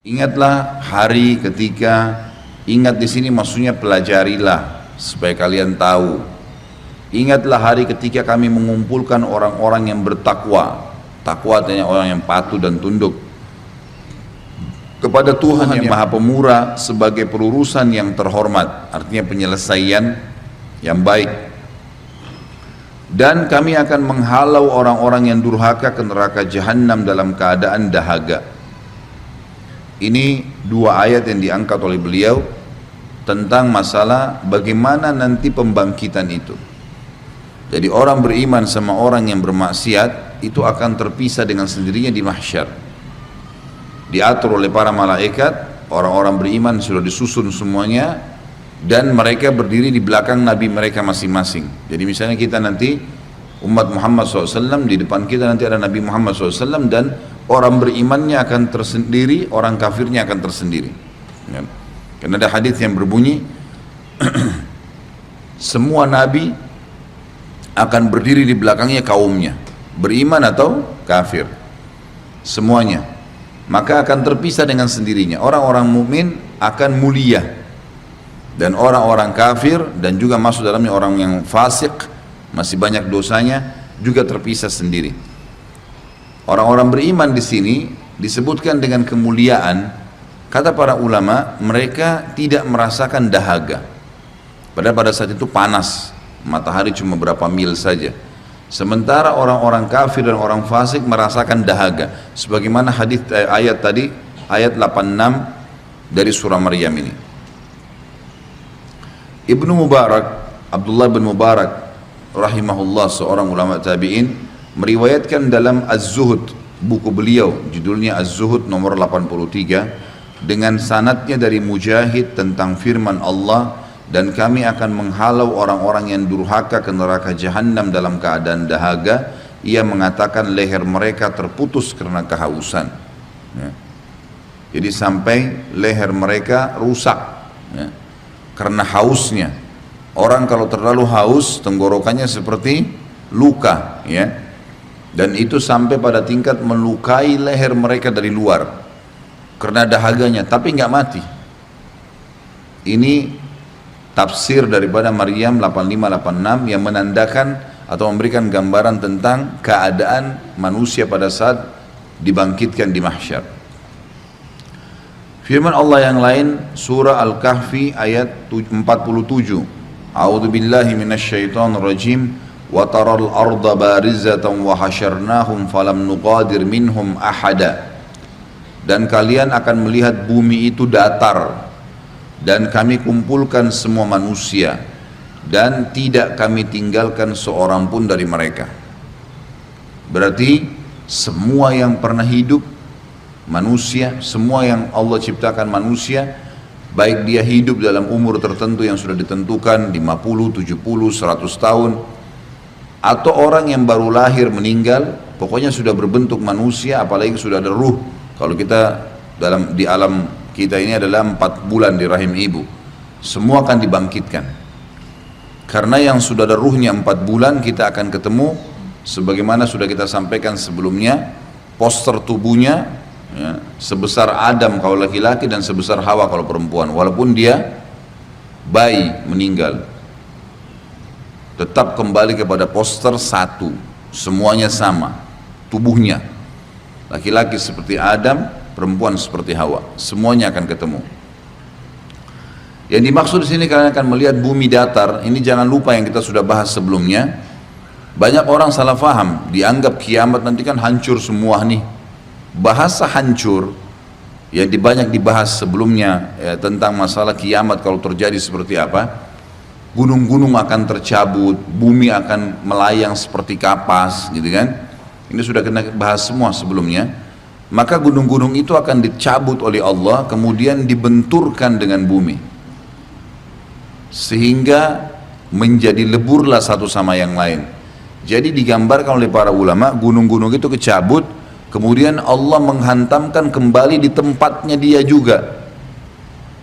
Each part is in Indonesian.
Ingatlah hari ketika, ingat di sini maksudnya pelajarilah supaya kalian tahu. Ingatlah hari ketika kami mengumpulkan orang-orang yang bertakwa. Takwa artinya orang yang patuh dan tunduk kepada Tuhan yang Maha Pemurah sebagai pelurusan yang terhormat, artinya penyelesaian yang baik. Dan kami akan menghalau orang-orang yang durhaka ke neraka jahanam dalam keadaan dahaga. Ini dua ayat yang diangkat oleh beliau tentang masalah bagaimana nanti pembangkitan itu. Jadi orang beriman sama orang yang bermaksiat itu akan terpisah dengan sendirinya di mahsyar. Diatur oleh para malaikat, orang-orang beriman sudah disusun semuanya dan mereka berdiri di belakang nabi mereka masing-masing. Jadi misalnya kita nanti umat Muhammad SAW, di depan kita nanti ada Nabi Muhammad SAW dan orang berimannya akan tersendiri, orang kafirnya akan tersendiri. Karena ada hadis yang berbunyi semua nabi akan berdiri di belakangnya kaumnya, beriman atau kafir, semuanya. Maka akan terpisah dengan sendirinya. Orang-orang mukmin akan mulia dan orang-orang kafir dan juga masuk dalamnya orang yang fasik, masih banyak dosanya, juga terpisah sendiri. Orang-orang beriman di sini disebutkan dengan kemuliaan. Kata para ulama, mereka tidak merasakan dahaga. Padahal pada saat itu panas, matahari cuma berapa mil saja. Sementara orang-orang kafir dan orang fasik merasakan dahaga. Sebagaimana hadis ayat tadi, ayat 86 dari surah Maryam ini. Ibnu Mubarak, Abdullah bin Mubarak rahimahullah, seorang ulama tabi'in, meriwayatkan dalam Az-Zuhud, buku beliau judulnya Az-Zuhud nomor 83, dengan sanadnya dari Mujahid tentang firman Allah, dan kami akan menghalau orang-orang yang durhaka ke neraka jahanam dalam keadaan dahaga. Ia mengatakan leher mereka terputus karena kehausan, ya. Jadi sampai leher mereka rusak, ya, karena hausnya. Orang kalau terlalu haus, tenggorokannya seperti luka, ya. Dan itu sampai pada tingkat melukai leher mereka dari luar karena dahaganya, tapi nggak mati. Ini tafsir daripada Maryam 8586 yang menandakan atau memberikan gambaran tentang keadaan manusia pada saat dibangkitkan di mahsyar. Firman Allah yang lain, surah Al-Kahfi ayat 47. A'udzu billahi minasyaitonir rajim. Wa taral arda barizatan wa hasyarnahum falam nuqadir minhum ahada. Dan kalian akan melihat bumi itu datar dan kami kumpulkan semua manusia dan tidak kami tinggalkan seorang pun dari mereka. Berarti semua yang pernah hidup manusia, semua yang Allah ciptakan manusia, baik dia hidup dalam umur tertentu yang sudah ditentukan 50, 70, 100 tahun, atau orang yang baru lahir meninggal, pokoknya sudah berbentuk manusia, apalagi sudah ada ruh. Kalau kita di alam kita ini adalah 4 bulan di rahim ibu, semua akan dibangkitkan. Karena yang sudah ada ruhnya 4 bulan, kita akan ketemu sebagaimana sudah kita sampaikan sebelumnya, poster tubuhnya, ya, sebesar Adam kalau laki-laki dan sebesar Hawa kalau perempuan, walaupun dia bayi meninggal, tetap kembali kepada poster satu, semuanya sama tubuhnya, laki-laki seperti Adam, perempuan seperti Hawa, semuanya akan ketemu. Yang dimaksud di sini kalian akan melihat bumi datar. Ini jangan lupa yang kita sudah bahas sebelumnya. Banyak orang salah faham, dianggap kiamat nanti kan hancur semua nih. Bahasa hancur yang banyak dibahas sebelumnya, ya, tentang masalah kiamat kalau terjadi seperti apa. Gunung-gunung akan tercabut, bumi akan melayang seperti kapas, gitu kan? Ini sudah kena bahas semua sebelumnya. Maka gunung-gunung itu akan dicabut oleh Allah, kemudian dibenturkan dengan bumi, sehingga menjadi leburlah satu sama yang lain. Jadi digambarkan oleh para ulama, gunung-gunung itu kecabut, kemudian Allah menghantamkan kembali di tempatnya dia juga.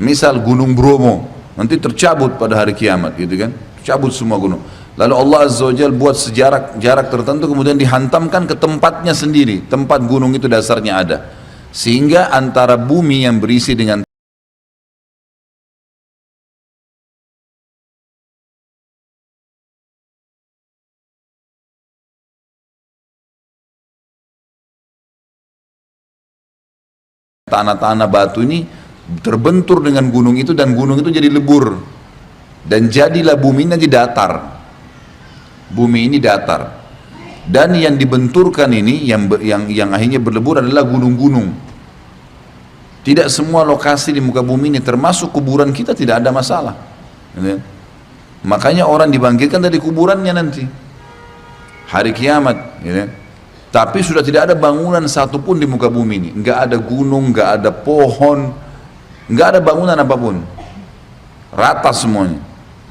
Misal Gunung Bromo, nanti tercabut pada hari kiamat, gitu kan? Cabut semua gunung. Lalu Allah Azza wa Jalla buat jarak tertentu, kemudian dihantamkan ke tempatnya sendiri, tempat gunung itu dasarnya ada, Sehingga antara bumi yang berisi dengan tanah-tanah batu ini terbentur dengan gunung itu, dan gunung itu jadi lebur, dan jadilah bumi nanti datar. Bumi ini datar, dan yang dibenturkan ini yang akhirnya berlebur adalah gunung-gunung. Tidak semua lokasi di muka bumi ini, termasuk kuburan kita, tidak ada masalah. Makanya orang dibangkitkan dari kuburannya nanti hari kiamat, tapi sudah tidak ada bangunan satupun di muka bumi ini. Nggak ada gunung, nggak ada pohon, nggak ada bangunan apapun. Rata semuanya.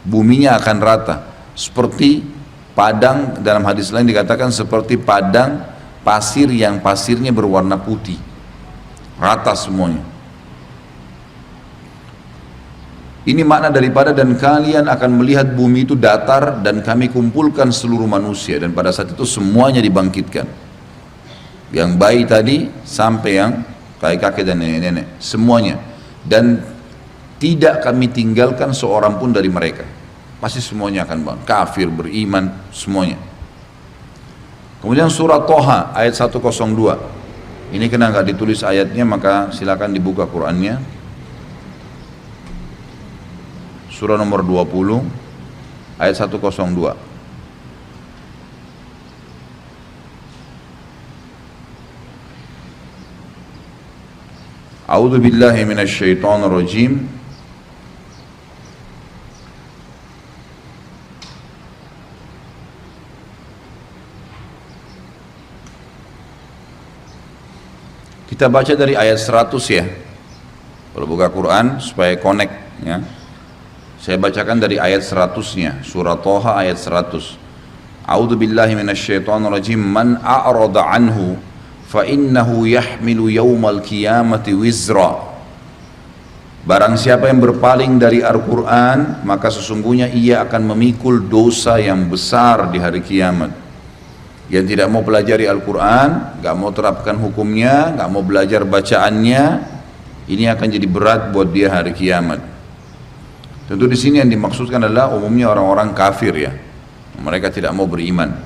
Buminya akan rata. Seperti padang, dalam hadis lain dikatakan seperti padang pasir yang pasirnya berwarna putih. Rata semuanya. Ini makna daripada dan kalian akan melihat bumi itu datar dan kami kumpulkan seluruh manusia, dan pada saat itu semuanya dibangkitkan. Yang bayi tadi sampai yang kakek-kakek dan nenek-nenek, semuanya. Dan tidak kami tinggalkan seorang pun dari mereka. Pasti semuanya akan bangun, kafir, beriman, semuanya. Kemudian surah Toha ayat 102. Ini kena nggak ditulis ayatnya, maka silakan dibuka Qur'annya. Surah nomor 20 ayat 102. A'udzu billahi minasyaitonir rajim. Kita baca dari ayat 100 ya. Kalau buka Quran supaya connect ya. Saya bacakan dari ayat 100-nya, surah Toha ayat 100. A'udzu billahi minasyaitonir rajim. Man a'rada anhu fa innahu yahmilu yaumal qiyamati wizra. Barang siapa yang berpaling dari Al-Quran, maka sesungguhnya ia akan memikul dosa yang besar di hari kiamat. Yang tidak mau pelajari Al-Quran, gak mau terapkan hukumnya, gak mau belajar bacaannya, ini akan jadi berat buat dia hari kiamat. Tentu di sini yang dimaksudkan adalah umumnya orang-orang kafir ya, mereka tidak mau beriman.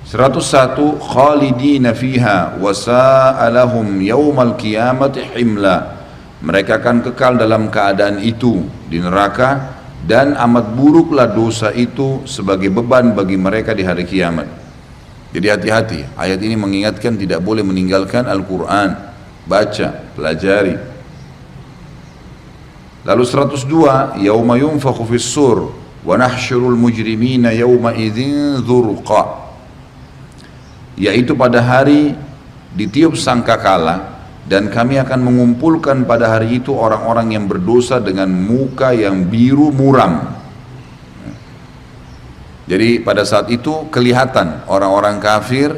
101 khalidina fiha wa sa'alahum yaumal qiyamati himla. Mereka akan kekal dalam keadaan itu di neraka, dan amat buruklah dosa itu sebagai beban bagi mereka di hari kiamat. Jadi hati-hati, ayat ini mengingatkan tidak boleh meninggalkan Al-Quran, baca, pelajari. Lalu 102 yauma yunfakhu fis-sur wa nahsyurul mujrimina yauma idzin dzurqa, yaitu pada hari ditiup sangkakala, dan kami akan mengumpulkan pada hari itu orang-orang yang berdosa dengan muka yang biru muram. Jadi pada saat itu kelihatan orang-orang kafir,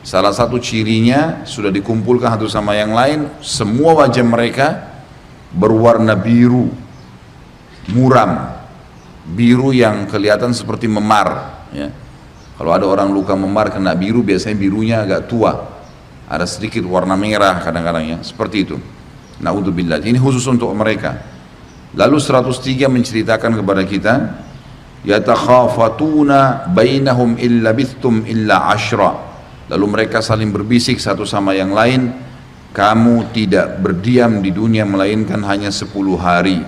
salah satu cirinya sudah dikumpulkan satu sama yang lain, semua wajah mereka berwarna biru muram, biru yang kelihatan seperti memar ya. Kalau ada orang luka memar kena biru, biasanya birunya agak tua, ada sedikit warna merah kadang-kadang ya, seperti itu. Na'udzubillah, ini khusus untuk mereka. Lalu 103 menceritakan kepada kita, yatakhafatuna bainahum illa bithtum illa ashra. Lalu mereka saling berbisik satu sama yang lain, kamu tidak berdiam di dunia melainkan hanya 10 hari.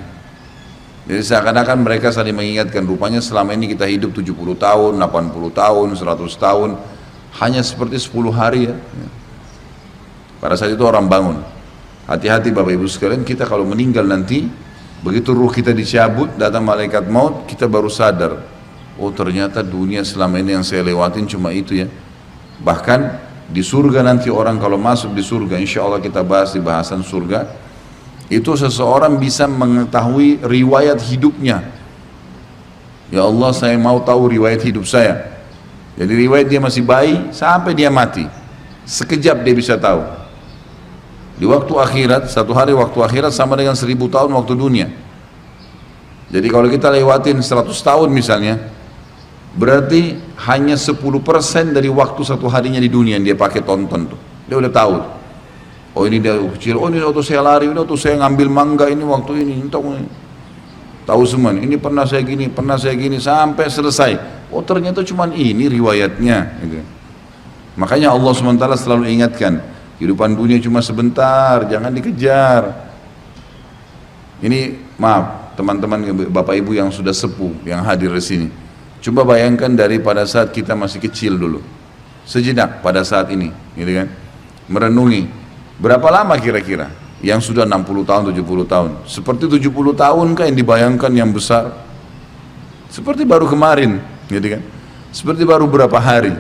Jadi seakan-akan mereka saling mengingatkan, rupanya selama ini kita hidup 70 tahun, 80 tahun, 100 tahun, hanya seperti 10 hari ya. Pada saat itu orang bangun. Hati-hati Bapak Ibu sekalian, kita kalau meninggal nanti, begitu ruh kita dicabut, datang malaikat maut, kita baru sadar, oh ternyata dunia selama ini yang saya lewatin cuma itu ya. Bahkan di surga nanti orang kalau masuk di surga, insya Allah kita bahas di bahasan surga, itu seseorang bisa mengetahui riwayat hidupnya. Ya Allah, saya mau tahu riwayat hidup saya. Jadi riwayat dia masih bayi sampai dia mati, sekejap dia bisa tahu. Di waktu akhirat, satu hari waktu akhirat sama dengan 1000 tahun waktu dunia. Jadi kalau kita lewatin 100 tahun misalnya, berarti hanya 10% dari waktu satu harinya di dunia yang dia pakai tonton tuh. Dia udah tahu. Oh ini dia kecil, oh ini waktu saya lari, ini waktu saya ngambil mangga, ini waktu ini, tahu semua. Ini pernah saya gini, sampai selesai. Oh ternyata cuma ini riwayatnya. Gitu. Makanya Allah SWT selalu ingatkan, kehidupan dunia cuma sebentar, jangan dikejar. Ini maaf teman-teman bapak ibu yang sudah sepuh, yang hadir di sini. Coba bayangkan dari pada saat kita masih kecil dulu, sejenak pada saat ini, gitu kan? Merenungi. Berapa lama kira-kira yang sudah 60 tahun, 70 tahun? Seperti 70 tahun kah yang dibayangkan yang besar? Seperti baru kemarin, gitu kan? Seperti baru berapa hari.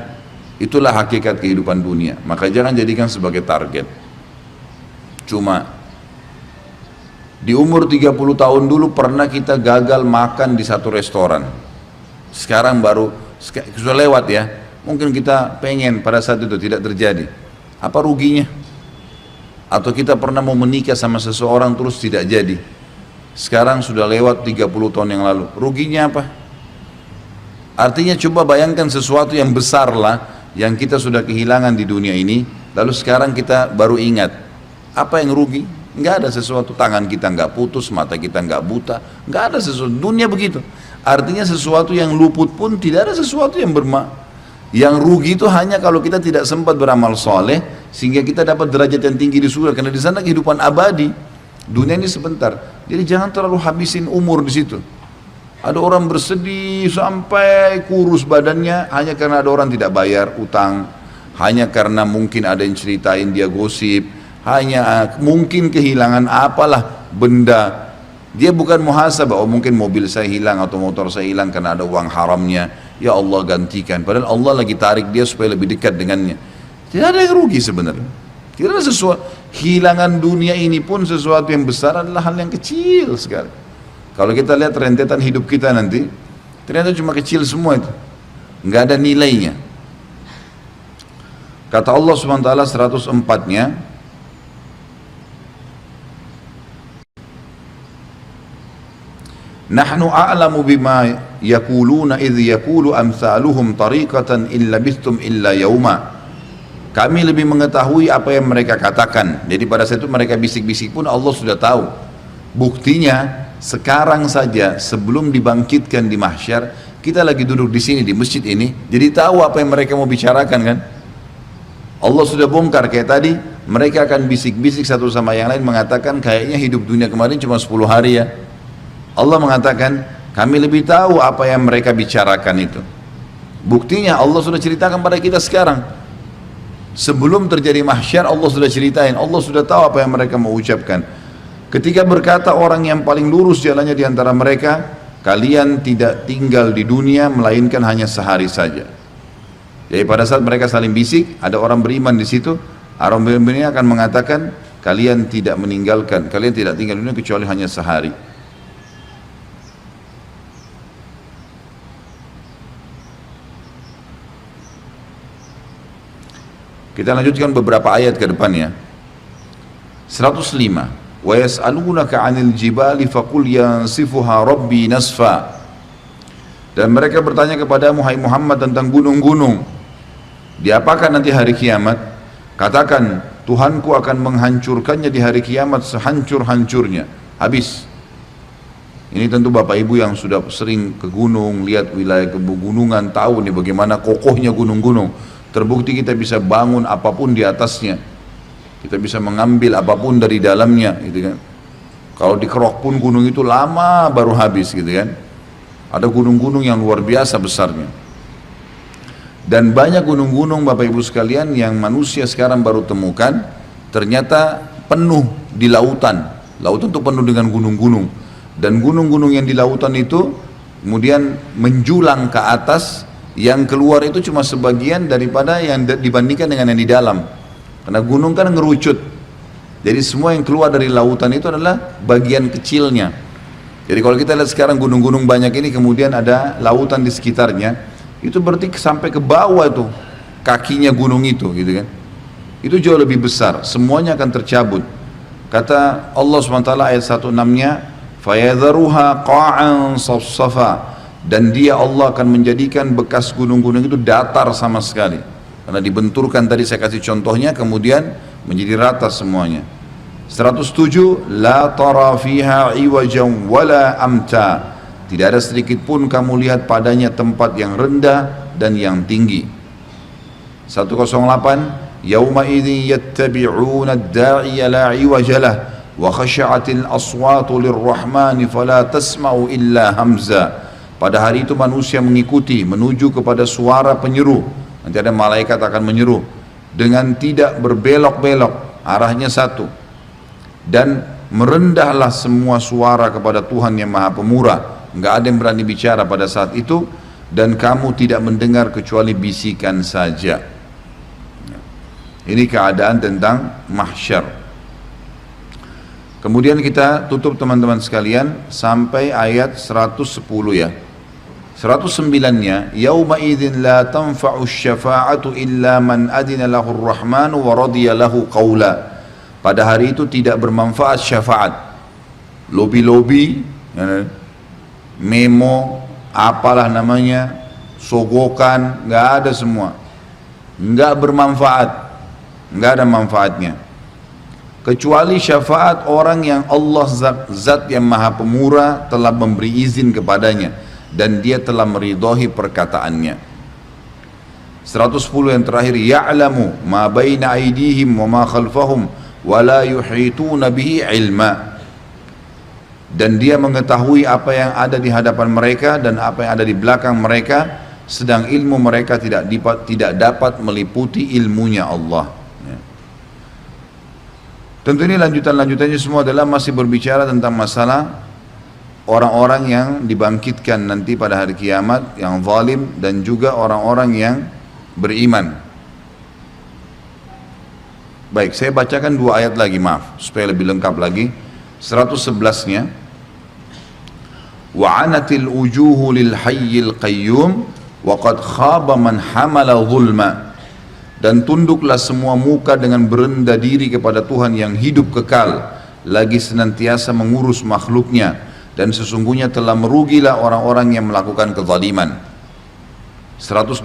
Itulah hakikat kehidupan dunia. Maka jangan jadikan sebagai target. Cuma di umur 30 tahun dulu pernah kita gagal makan di satu restoran. Sekarang baru sudah lewat ya. Mungkin kita pengen pada saat itu tidak terjadi. Apa ruginya? Atau kita pernah mau menikah sama seseorang terus tidak jadi. Sekarang sudah lewat 30 tahun yang lalu. Ruginya apa? Artinya coba bayangkan sesuatu yang besar lah yang kita sudah kehilangan di dunia ini. Lalu sekarang kita baru ingat. Apa yang rugi? Nggak ada sesuatu. Tangan kita nggak putus, mata kita nggak buta. Nggak ada sesuatu. Dunia begitu. Artinya sesuatu yang luput pun tidak ada sesuatu yang yang rugi itu hanya kalau kita tidak sempat beramal soleh sehingga kita dapat derajat yang tinggi di surga, karena di sana kehidupan abadi. Dunia ini sebentar. Jadi jangan terlalu habisin umur di situ. Ada orang bersedih sampai kurus badannya hanya karena ada orang tidak bayar utang, hanya karena mungkin ada yang ceritain dia gosip, hanya mungkin kehilangan apalah benda. Dia bukan muhasabah, oh mungkin mobil saya hilang atau motor saya hilang karena ada uang haramnya. Ya Allah gantikan. Padahal Allah lagi tarik dia supaya lebih dekat dengannya. Tidak ada yang rugi sebenarnya. Tidak ada sesuatu. Hilangan dunia ini pun sesuatu yang besar adalah hal yang kecil sekali. Kalau kita lihat rentetan hidup kita nanti, ternyata cuma kecil semua itu. Nggak ada nilainya. Kata Allah SWT 104-nya, Nahnu a'lamu bima yakuluna idh yakulu amsaluhum tariqatan illa bistum illa yauma. Kami lebih mengetahui apa yang mereka katakan. Jadi pada saat itu mereka bisik-bisik pun Allah sudah tahu. Buktinya sekarang saja sebelum dibangkitkan di mahsyar, kita lagi duduk di sini di masjid ini, jadi tahu apa yang mereka mau bicarakan kan? Allah sudah bongkar kayak tadi, mereka akan bisik-bisik satu sama yang lain mengatakan kayaknya hidup dunia kemarin cuma 10 hari ya. Allah mengatakan kami lebih tahu apa yang mereka bicarakan itu. Buktinya Allah sudah ceritakan pada kita sekarang. Sebelum terjadi mahsyar Allah sudah ceritain, Allah sudah tahu apa yang mereka mau ucapkan. Ketika berkata orang yang paling lurus jalannya di antara mereka, kalian tidak tinggal di dunia melainkan hanya sehari saja. Jadi pada saat mereka saling bisik, ada orang beriman di situ, orang beriman ini akan mengatakan kalian tidak tinggal di dunia kecuali hanya sehari. Kita lanjutkan beberapa ayat ke depannya. 105. Wa yas'alunaka 'anil jibali faqul yansifuha rabbi nasfa. Dan mereka bertanya kepadamu hai Muhammad tentang gunung-gunung. Diapakan nanti hari kiamat? Katakan, Tuhanku akan menghancurkannya di hari kiamat sehancur-hancurnya. Habis. Ini tentu Bapak Ibu yang sudah sering ke gunung, lihat wilayah pegunungan, tahu nih bagaimana kokohnya gunung-gunung. Terbukti kita bisa bangun apapun di atasnya. Kita bisa mengambil apapun dari dalamnya, gitu kan. Kalau dikerok pun gunung itu lama baru habis, gitu kan. Ada gunung-gunung yang luar biasa besarnya. Dan banyak gunung-gunung Bapak Ibu sekalian yang manusia sekarang baru temukan, ternyata penuh di lautan. Lautan itu penuh dengan gunung-gunung. Dan gunung-gunung yang di lautan itu kemudian menjulang ke atas, yang keluar itu cuma sebagian daripada yang dibandingkan dengan yang di dalam. Karena gunung kan ngerucut. Jadi semua yang keluar dari lautan itu adalah bagian kecilnya. Jadi kalau kita lihat sekarang gunung-gunung banyak ini kemudian ada lautan di sekitarnya, itu berarti sampai ke bawah itu kakinya gunung itu, gitu kan. Itu jauh lebih besar, semuanya akan tercabut. Kata Allah SWT ayat 16-nya, fayadharuha qa'an safsafa. Dan dia Allah akan menjadikan bekas gunung-gunung itu datar sama sekali. Karena dibenturkan tadi saya kasih contohnya, kemudian menjadi rata semuanya. 107, la tara fiha iwajan wala amta, tidak ada sedikit pun kamu lihat padanya tempat yang rendah dan yang tinggi. 108, yauma idzin yattabi'una ad-da'iya la iwajalah wa khashi'atil aswatu lirrahmani fala tasma'u illa hamza. Pada hari itu manusia mengikuti menuju kepada suara penyeru. Nanti ada malaikat akan menyeru dengan tidak berbelok-belok, arahnya satu. Dan merendahlah semua suara kepada Tuhan yang Maha Pemurah. Enggak ada yang berani bicara pada saat itu, dan kamu tidak mendengar kecuali bisikan saja. Ini keadaan tentang mahsyar. Kemudian kita tutup teman-teman sekalian sampai ayat 110 ya. 109-nya, yauma idzin la tanfa'u syafa'atu illa man adina lahur rahmanu wa radiya lahu qawla. Pada hari itu tidak bermanfaat syafaat. Lobi-lobi, memo, apalah namanya, sogokan, nggak ada semua. Nggak bermanfaat, nggak ada manfaatnya. Kecuali syafaat orang yang Allah zat yang Maha Pemurah telah memberi izin kepadanya dan dia telah meridhai perkataannya. 110 yang terakhir, ya'lamu ma baina aydihim wa ma khalfahum wala yuhituna bihi ilma, dan dia mengetahui apa yang ada di hadapan mereka dan apa yang ada di belakang mereka, sedang ilmu mereka tidak dapat meliputi ilmunya Allah. Ya. Tentu ini lanjutannya semua adalah masih berbicara tentang masalah orang-orang yang dibangkitkan nanti pada hari kiamat, yang zalim, dan juga orang-orang yang beriman. Baik, saya bacakan dua ayat lagi, maaf, supaya lebih lengkap lagi. 111-nya, wa'anatil ujuhu lil hayyil qayyum wa qad khaba man hamala zulma, dan tunduklah semua muka dengan berendah diri kepada Tuhan yang hidup kekal lagi senantiasa mengurus makhluknya, dan sesungguhnya telah merugilah orang-orang yang melakukan kezaliman. 112,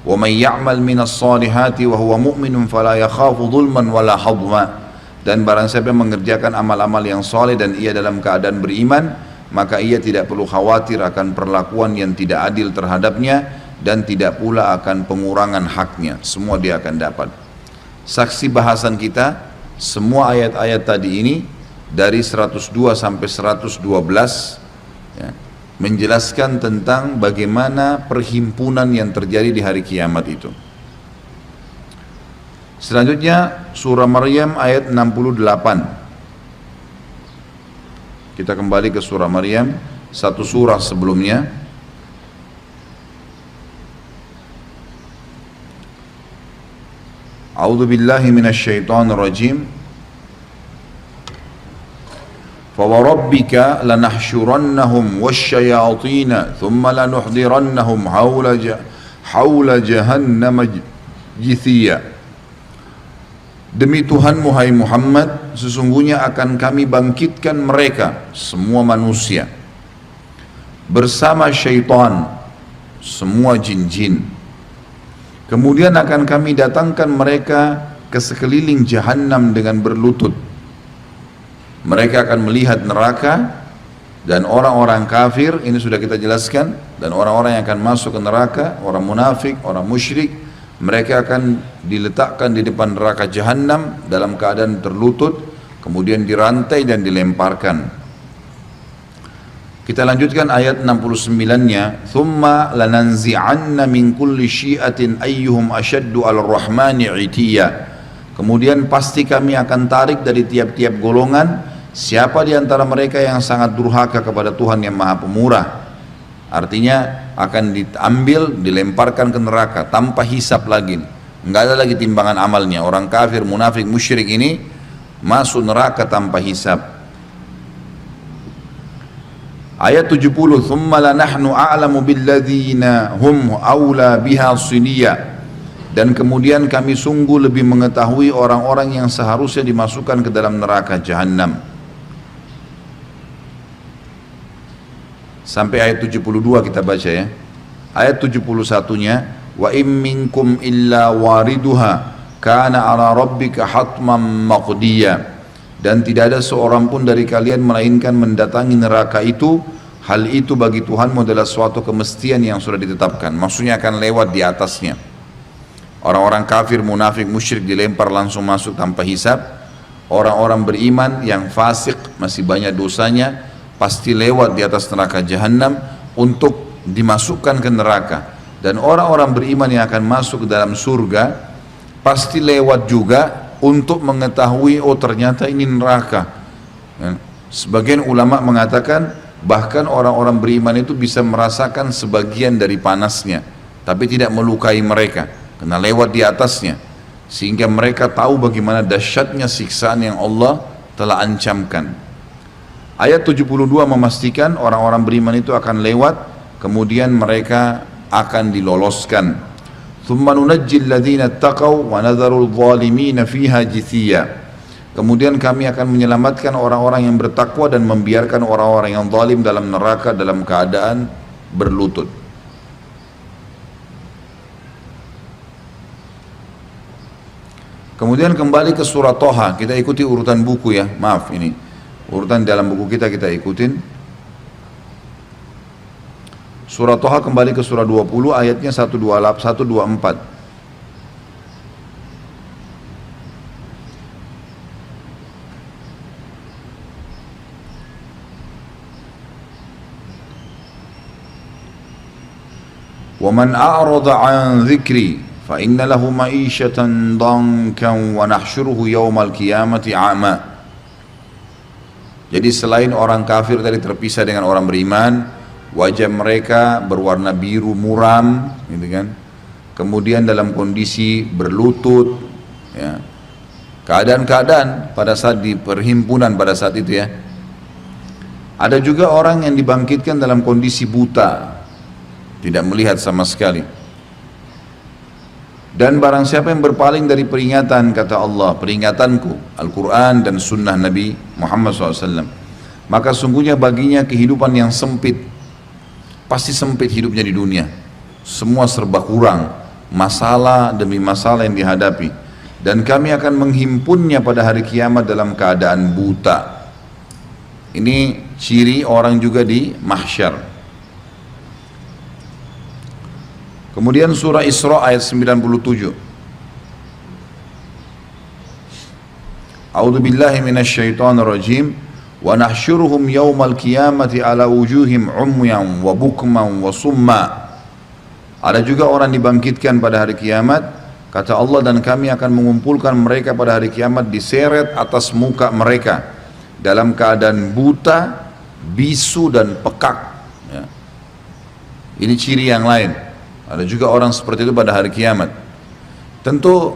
wa may ya'mal minas salihati wa huwa mu'minun fala yakhafu dhulman wala hadma, dan barang siapa yang mengerjakan amal-amal yang saleh dan ia dalam keadaan beriman, maka ia tidak perlu khawatir akan perlakuan yang tidak adil terhadapnya dan tidak pula akan pengurangan haknya. Semua dia akan dapat. Saksi bahasan kita semua ayat-ayat tadi ini dari 102 sampai 112 ya, menjelaskan tentang bagaimana perhimpunan yang terjadi di hari kiamat itu. Selanjutnya surah Maryam ayat 68. Kita kembali ke surah Maryam, satu surah sebelumnya. A'udzu billahi minasyaitonir rajim. فَوَرَبِّكَ لَنَحْشُرَنَّهُمْ وَالشَّيَاطِينَ ثُمَّ لَنُحْضِرَنَّهُمْ حَوْلَ جَهَنَّمَ جِثِيًّا. Demi Tuhanmu hai Muhammad, sesungguhnya akan kami bangkitkan mereka semua manusia bersama syaitan, semua jin-jin. Kemudian akan kami datangkan mereka ke sekeliling Jahannam dengan berlutut. Mereka akan melihat neraka, dan orang-orang kafir ini sudah kita jelaskan, dan orang-orang yang akan masuk ke neraka, orang munafik, orang musyrik, mereka akan diletakkan di depan neraka Jahannam dalam keadaan terlutut, kemudian dirantai dan dilemparkan. Kita lanjutkan ayat 69-nya, thumma lananzi'anna min kulli syi'atin ayyuhum ashaddu 'alal rahmani 'itiyya. Kemudian pasti kami akan tarik dari tiap-tiap golongan siapa di antara mereka yang sangat durhaka kepada Tuhan yang Maha Pemurah. Artinya akan diambil, dilemparkan ke neraka tanpa hisab lagi. Enggak ada lagi timbangan amalnya. Orang kafir, munafik, musyrik ini masuk neraka tanpa hisab. Ayat 70, thumma lanahnu a'lamu billadzina hum aula biha siliya. Dan kemudian kami sungguh lebih mengetahui orang-orang yang seharusnya dimasukkan ke dalam neraka Jahannam. Sampai ayat 72 kita baca ya. Ayat 71-nya, wa im minkum illa wariduha kana ala rabbika hatman maqdiya. Dan tidak ada seorang pun dari kalian melainkan mendatangi neraka itu, hal itu bagi Tuhanmu adalah suatu kemestian yang sudah ditetapkan. Maksudnya akan lewat di atasnya. Orang-orang kafir, munafik, musyrik dilempar langsung masuk tanpa hisab. Orang-orang beriman yang fasik masih banyak dosanya pasti lewat di atas neraka jahanam untuk dimasukkan ke neraka. Dan orang-orang beriman yang akan masuk ke dalam surga pasti lewat juga untuk mengetahui, oh ternyata ini neraka. Sebagian ulama mengatakan bahkan orang-orang beriman itu bisa merasakan sebagian dari panasnya, tapi tidak melukai mereka karena lewat di atasnya, sehingga mereka tahu bagaimana dahsyatnya siksaan yang Allah telah ancamkan. Ayat 72 memastikan orang-orang beriman itu akan lewat, kemudian mereka akan diloloskan. ثُمَّ نُنَجِّي الَّذِينَ اتَّقَوْا وَنَذَرُ الظَّالِمِينَ فِيهَا جِثِيًّا. Kemudian kami akan menyelamatkan orang-orang yang bertakwa dan membiarkan orang-orang yang zalim dalam neraka dalam keadaan berlutut. Kemudian kembali ke surah Toha, kita ikuti urutan buku ya, maaf ini urutan dalam buku kita ikutin. Surah Toha kembali ke surah 20 ayatnya 124. وَمَنْ أَعْرَضَ عَنْ ذِكْرِي فَإِنَّ لَهُ مَعِيشَةً ضَنْكًا وَنَحْشُرُهُ يَوْمَ الْقِيَامَةِ أَعْمَى. Jadi selain orang kafir tadi terpisah dengan orang beriman, wajah mereka berwarna biru muram, gitu kan? Kemudian dalam kondisi berlutut, ya. Keadaan-keadaan pada saat di perhimpunan pada saat itu ya. Ada juga orang yang dibangkitkan dalam kondisi buta, tidak melihat sama sekali. Dan barang siapa yang berpaling dari peringatan, kata Allah, peringatanku, Al-Quran dan Sunnah Nabi Muhammad SAW, maka sungguhnya baginya kehidupan yang sempit. Pasti sempit hidupnya di dunia, semua serba kurang, masalah demi masalah yang dihadapi, dan kami akan menghimpunnya pada hari kiamat dalam keadaan buta. Ini ciri orang juga di mahsyar. Kemudian surah Isra ayat 97. A'udzu billahi minasyaitonir rajim. Wa nahsyuruhum yaumal qiyamati ala wujuhim umyan wa bukman wa summa. Ada juga orang dibangkitkan pada hari kiamat, kata Allah, dan kami akan mengumpulkan mereka pada hari kiamat diseret atas muka mereka dalam keadaan buta, bisu dan pekak ya. Ini ciri yang lain. Ada juga orang seperti itu pada hari kiamat. Tentu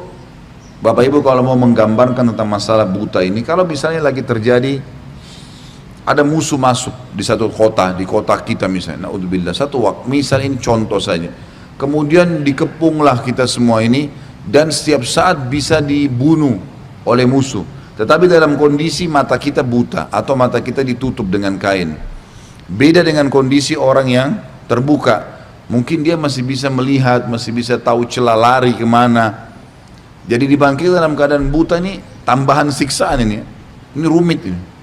Bapak Ibu kalau mau menggambarkan tentang masalah buta ini, kalau misalnya lagi terjadi ada musuh masuk di satu kota, di kota kita misalnya, naudzubillah, satu waktu, misal ini contoh saja, kemudian dikepunglah kita semua ini, dan setiap saat bisa dibunuh oleh musuh, tetapi dalam kondisi mata kita buta, atau mata kita ditutup dengan kain. Beda dengan kondisi orang yang terbuka, mungkin dia masih bisa melihat, masih bisa tahu celah lari kemana. Jadi dibangkitkan dalam keadaan buta ini, tambahan siksaan ini rumit ini.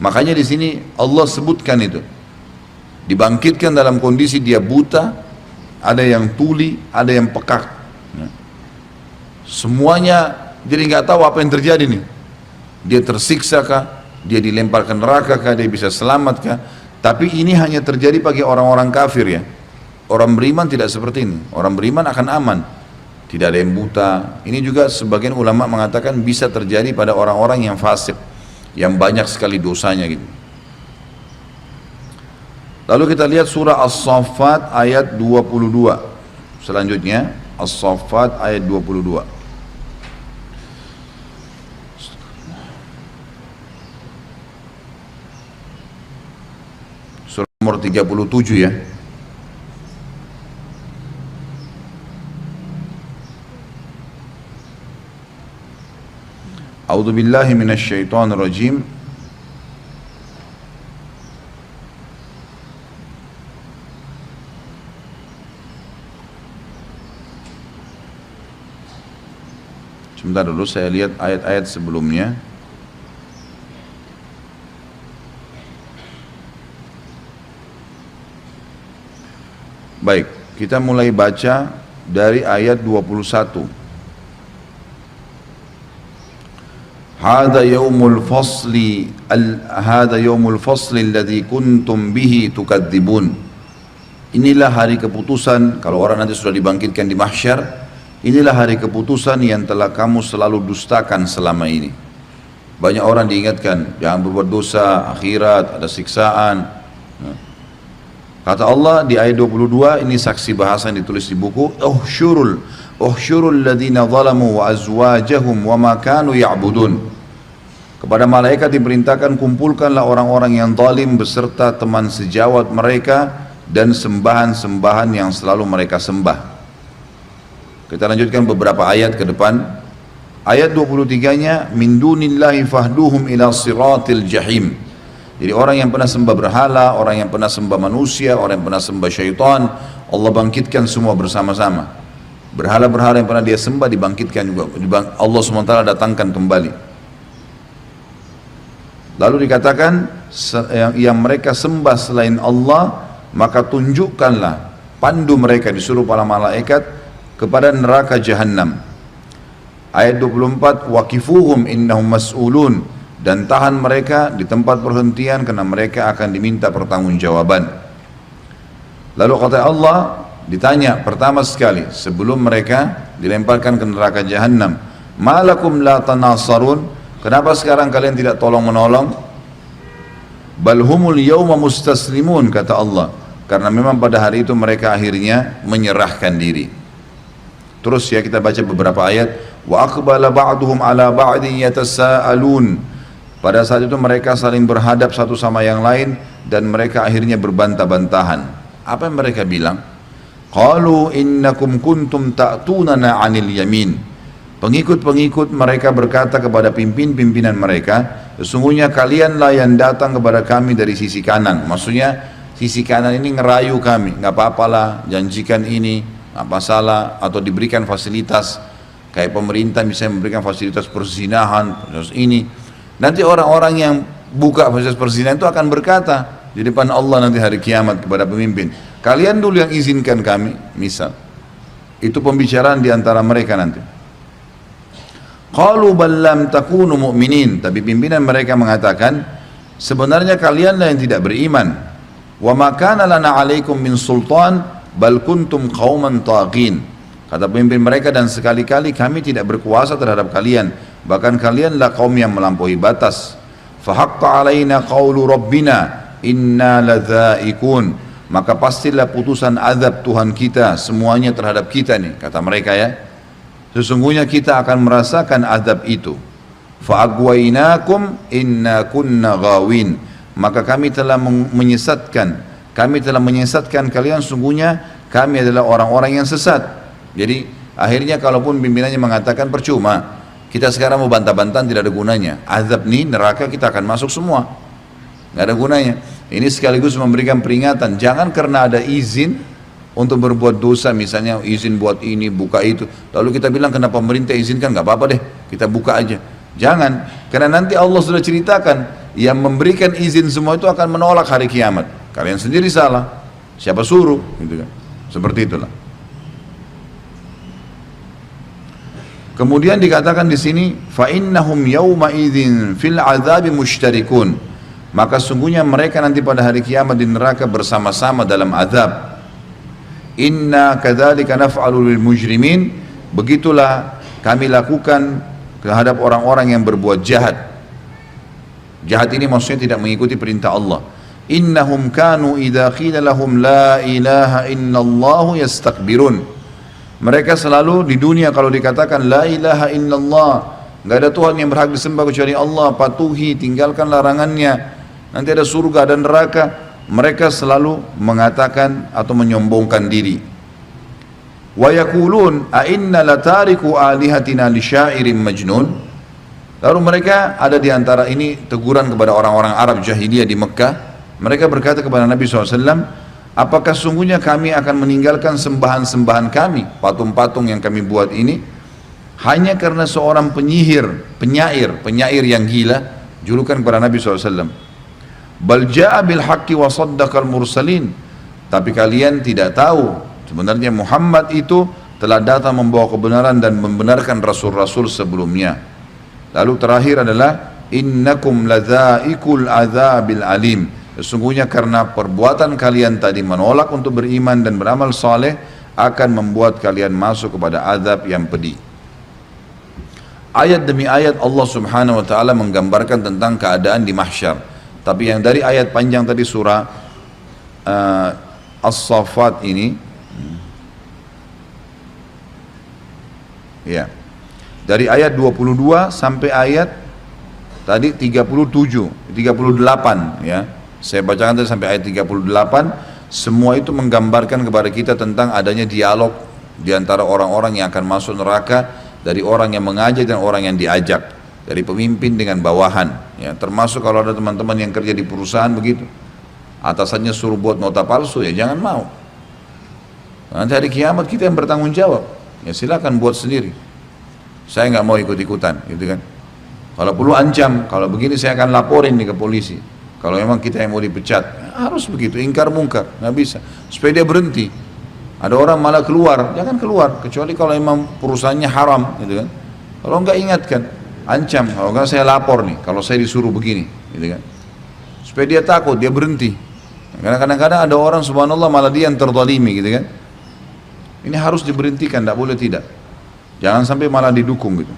Makanya di sini Allah sebutkan itu, dibangkitkan dalam kondisi dia buta, ada yang tuli, ada yang pekak, semuanya jadi nggak tahu apa yang terjadi nih. Dia tersiksa kah? Dia dilempar ke neraka kah? Dia bisa selamat kah? Tapi ini hanya terjadi bagi orang-orang kafir ya. Orang beriman tidak seperti ini. Orang beriman akan aman, tidak ada yang buta. Ini juga sebagian ulama mengatakan bisa terjadi pada orang-orang yang fasik, yang banyak sekali dosanya gitu. Lalu kita lihat surah As-Saffat ayat 22. Selanjutnya As-Saffat ayat 22. Surah nomor 37 ya. A'udzu billahi minasyaitonir rajim. Sebentar dulu saya lihat ayat-ayat sebelumnya. Baik, kita mulai baca dari ayat 21. Hada yaumul fasli alladhi kuntum bihi tukadzibun. Inilah hari keputusan, kalau orang nanti sudah dibangkitkan di mahsyar. Inilah hari keputusan yang telah kamu selalu dustakan selama ini. Banyak orang diingatkan, jangan berbuat dosa, akhirat, ada siksaan. Kata Allah di ayat 22, ini saksi bahasa yang ditulis di buku, Uhsyurul ladhina zalamu wa azwajahum wa ma kanu ya'budun. Kepada malaikat diperintahkan, kumpulkanlah orang-orang yang zalim beserta teman sejawat mereka dan sembahan-sembahan yang selalu mereka sembah. Kita lanjutkan beberapa ayat ke depan. Ayat 23-nya, min dunillahi fahduhum ila siratil jahim. Jadi orang yang pernah sembah berhala, orang yang pernah sembah manusia, orang yang pernah sembah syaitan, Allah bangkitkan semua bersama-sama. Berhala-berhala yang pernah dia sembah dibangkitkan juga, Allah SWT datangkan kembali. Lalu dikatakan yang mereka sembah selain Allah, maka tunjukkanlah, pandu mereka, disuruh para malaikat kepada neraka Jahannam. Ayat 24, waqifuhum innahum mas'ulun, dan tahan mereka di tempat perhentian karena mereka akan diminta pertanggungjawaban. Lalu kata Allah, ditanya pertama sekali sebelum mereka dilemparkan ke neraka Jahannam, malakum la tanasarun, kenapa sekarang kalian tidak tolong menolong? Balhumul yawma mustaslimun, kata Allah, karena memang pada hari itu mereka akhirnya menyerahkan diri. Terus ya kita baca beberapa ayat, wa aqbala ba'duhum ala ba'din yatasaalun. Pada saat itu mereka saling berhadap satu sama yang lain dan mereka akhirnya berbantah-bantahan. Apa yang mereka bilang? Qalu innakum kuntum ta'tunana 'anil yamin. Pengikut-pengikut mereka berkata kepada pimpinan mereka, sesungguhnya kalianlah yang datang kepada kami dari sisi kanan. Maksudnya sisi kanan ini ngerayu kami, nggak apa-apalah, janjikan ini, apa salah, atau diberikan fasilitas kayak pemerintah misalnya memberikan fasilitas perzinahan, fasilitas ini. Nanti orang-orang yang buka fasilitas perzinahan itu akan berkata di depan Allah nanti hari kiamat kepada pemimpin, kalian dulu yang izinkan kami, misal. Itu pembicaraan di antara mereka nanti. Qalu bal lam takunu mu'minin, tapi pimpinan mereka mengatakan sebenarnya kalianlah yang tidak beriman. Wa ma kana lana 'alaikum min sultan bal kuntum qauman taghin. Kata pemimpin mereka, dan sekali-kali kami tidak berkuasa terhadap kalian, bahkan kalianlah kaum yang melampaui batas. Fa haqqa alaina qaulu rabbina inna ladzaikun, maka pastilah putusan azab Tuhan kita semuanya terhadap kita nih, kata mereka ya. Sesungguhnya kita akan merasakan azab itu. Fa agwainakum inna kunna ghawin, maka kami telah menyesatkan kalian, sungguhnya kami adalah orang-orang yang sesat. Jadi akhirnya kalaupun pimpinannya mengatakan percuma, kita sekarang mau bantah-bantahan tidak ada gunanya. Azab nih neraka kita akan masuk semua, nggak ada gunanya. Ini sekaligus memberikan peringatan, jangan karena ada izin untuk berbuat dosa, misalnya izin buat ini, buka itu, lalu kita bilang kenapa pemerintah izinkan, nggak apa-apa deh, kita buka aja. Jangan, karena nanti Allah sudah ceritakan, yang memberikan izin semua itu akan menolak hari kiamat. Kalian sendiri salah, siapa suruh, gitu kan? Seperti itulah. Kemudian dikatakan di sini, fa innahum yawma idzin fil azabi mushtarikun, maka sungguhnya mereka nanti pada hari kiamat di neraka bersama-sama dalam azab. Inna kadzalika naf'alu lil mujrimin, begitulah kami lakukan terhadap orang-orang yang berbuat jahat. Jahat ini maksudnya tidak mengikuti perintah Allah. Innahum kanu idza qila lahum la ilaha illallah yastakbirun. Mereka selalu di dunia kalau dikatakan la ilaha illallah, enggak ada Tuhan yang berhak disembah kecuali Allah, patuhi, tinggalkan larangannya, nanti ada surga dan neraka, mereka selalu mengatakan atau menyombongkan diri. Wa yaqulun a inna latariku alihatina li syairin majnun. Lalu mereka ada di antara ini teguran kepada orang-orang Arab jahiliyah di Mekah. Mereka berkata kepada Nabi SAW, apakah sungguhnya kami akan meninggalkan sembahan-sembahan kami, patung-patung yang kami buat ini, hanya karena seorang penyair yang gila, julukan kepada Nabi SAW. Bal ja'a bil haqqi wa saddaqal mursalin. Tapi kalian tidak tahu, sebenarnya Muhammad itu telah datang membawa kebenaran dan membenarkan rasul-rasul sebelumnya. Lalu terakhir adalah innakum ladzaikul adzabil alim. Sesungguhnya karena perbuatan kalian tadi menolak untuk beriman dan beramal saleh akan membuat kalian masuk kepada azab yang pedih. Ayat demi ayat Allah Subhanahu wa taala menggambarkan tentang keadaan di mahsyar. Tapi yang dari ayat panjang tadi surah As-Saffat ini, ya, dari ayat 22 sampai ayat tadi 38, ya. Saya bacakan tadi sampai ayat 38, semua itu menggambarkan kepada kita tentang adanya dialog di antara orang-orang yang akan masuk neraka, dari orang yang mengajak dan orang yang diajak, dari pemimpin dengan bawahan, ya. Termasuk kalau ada teman-teman yang kerja di perusahaan begitu, atasannya suruh buat nota palsu, ya jangan mau. Nanti hari kiamat kita yang bertanggung jawab, ya silakan buat sendiri. Saya nggak mau ikut-ikutan, gitu kan. Kalau perlu ancam, kalau begini saya akan laporin nih ke polisi. Kalau memang kita yang mau dipecat, harus begitu, ingkar mungkar, nggak bisa. Supaya dia berhenti. Ada orang malah keluar, jangan keluar, kecuali kalau memang perusahaannya haram, gitu kan. Kalau nggak ingatkan, ancam, kalau nggak saya lapor nih, kalau saya disuruh begini, gitu kan. Supaya dia takut, dia berhenti. Karena kadang-kadang ada orang subhanallah malah dia yang terzalimi, gitu kan. Ini harus diberhentikan, tidak boleh tidak. Jangan sampai malah didukung gitu.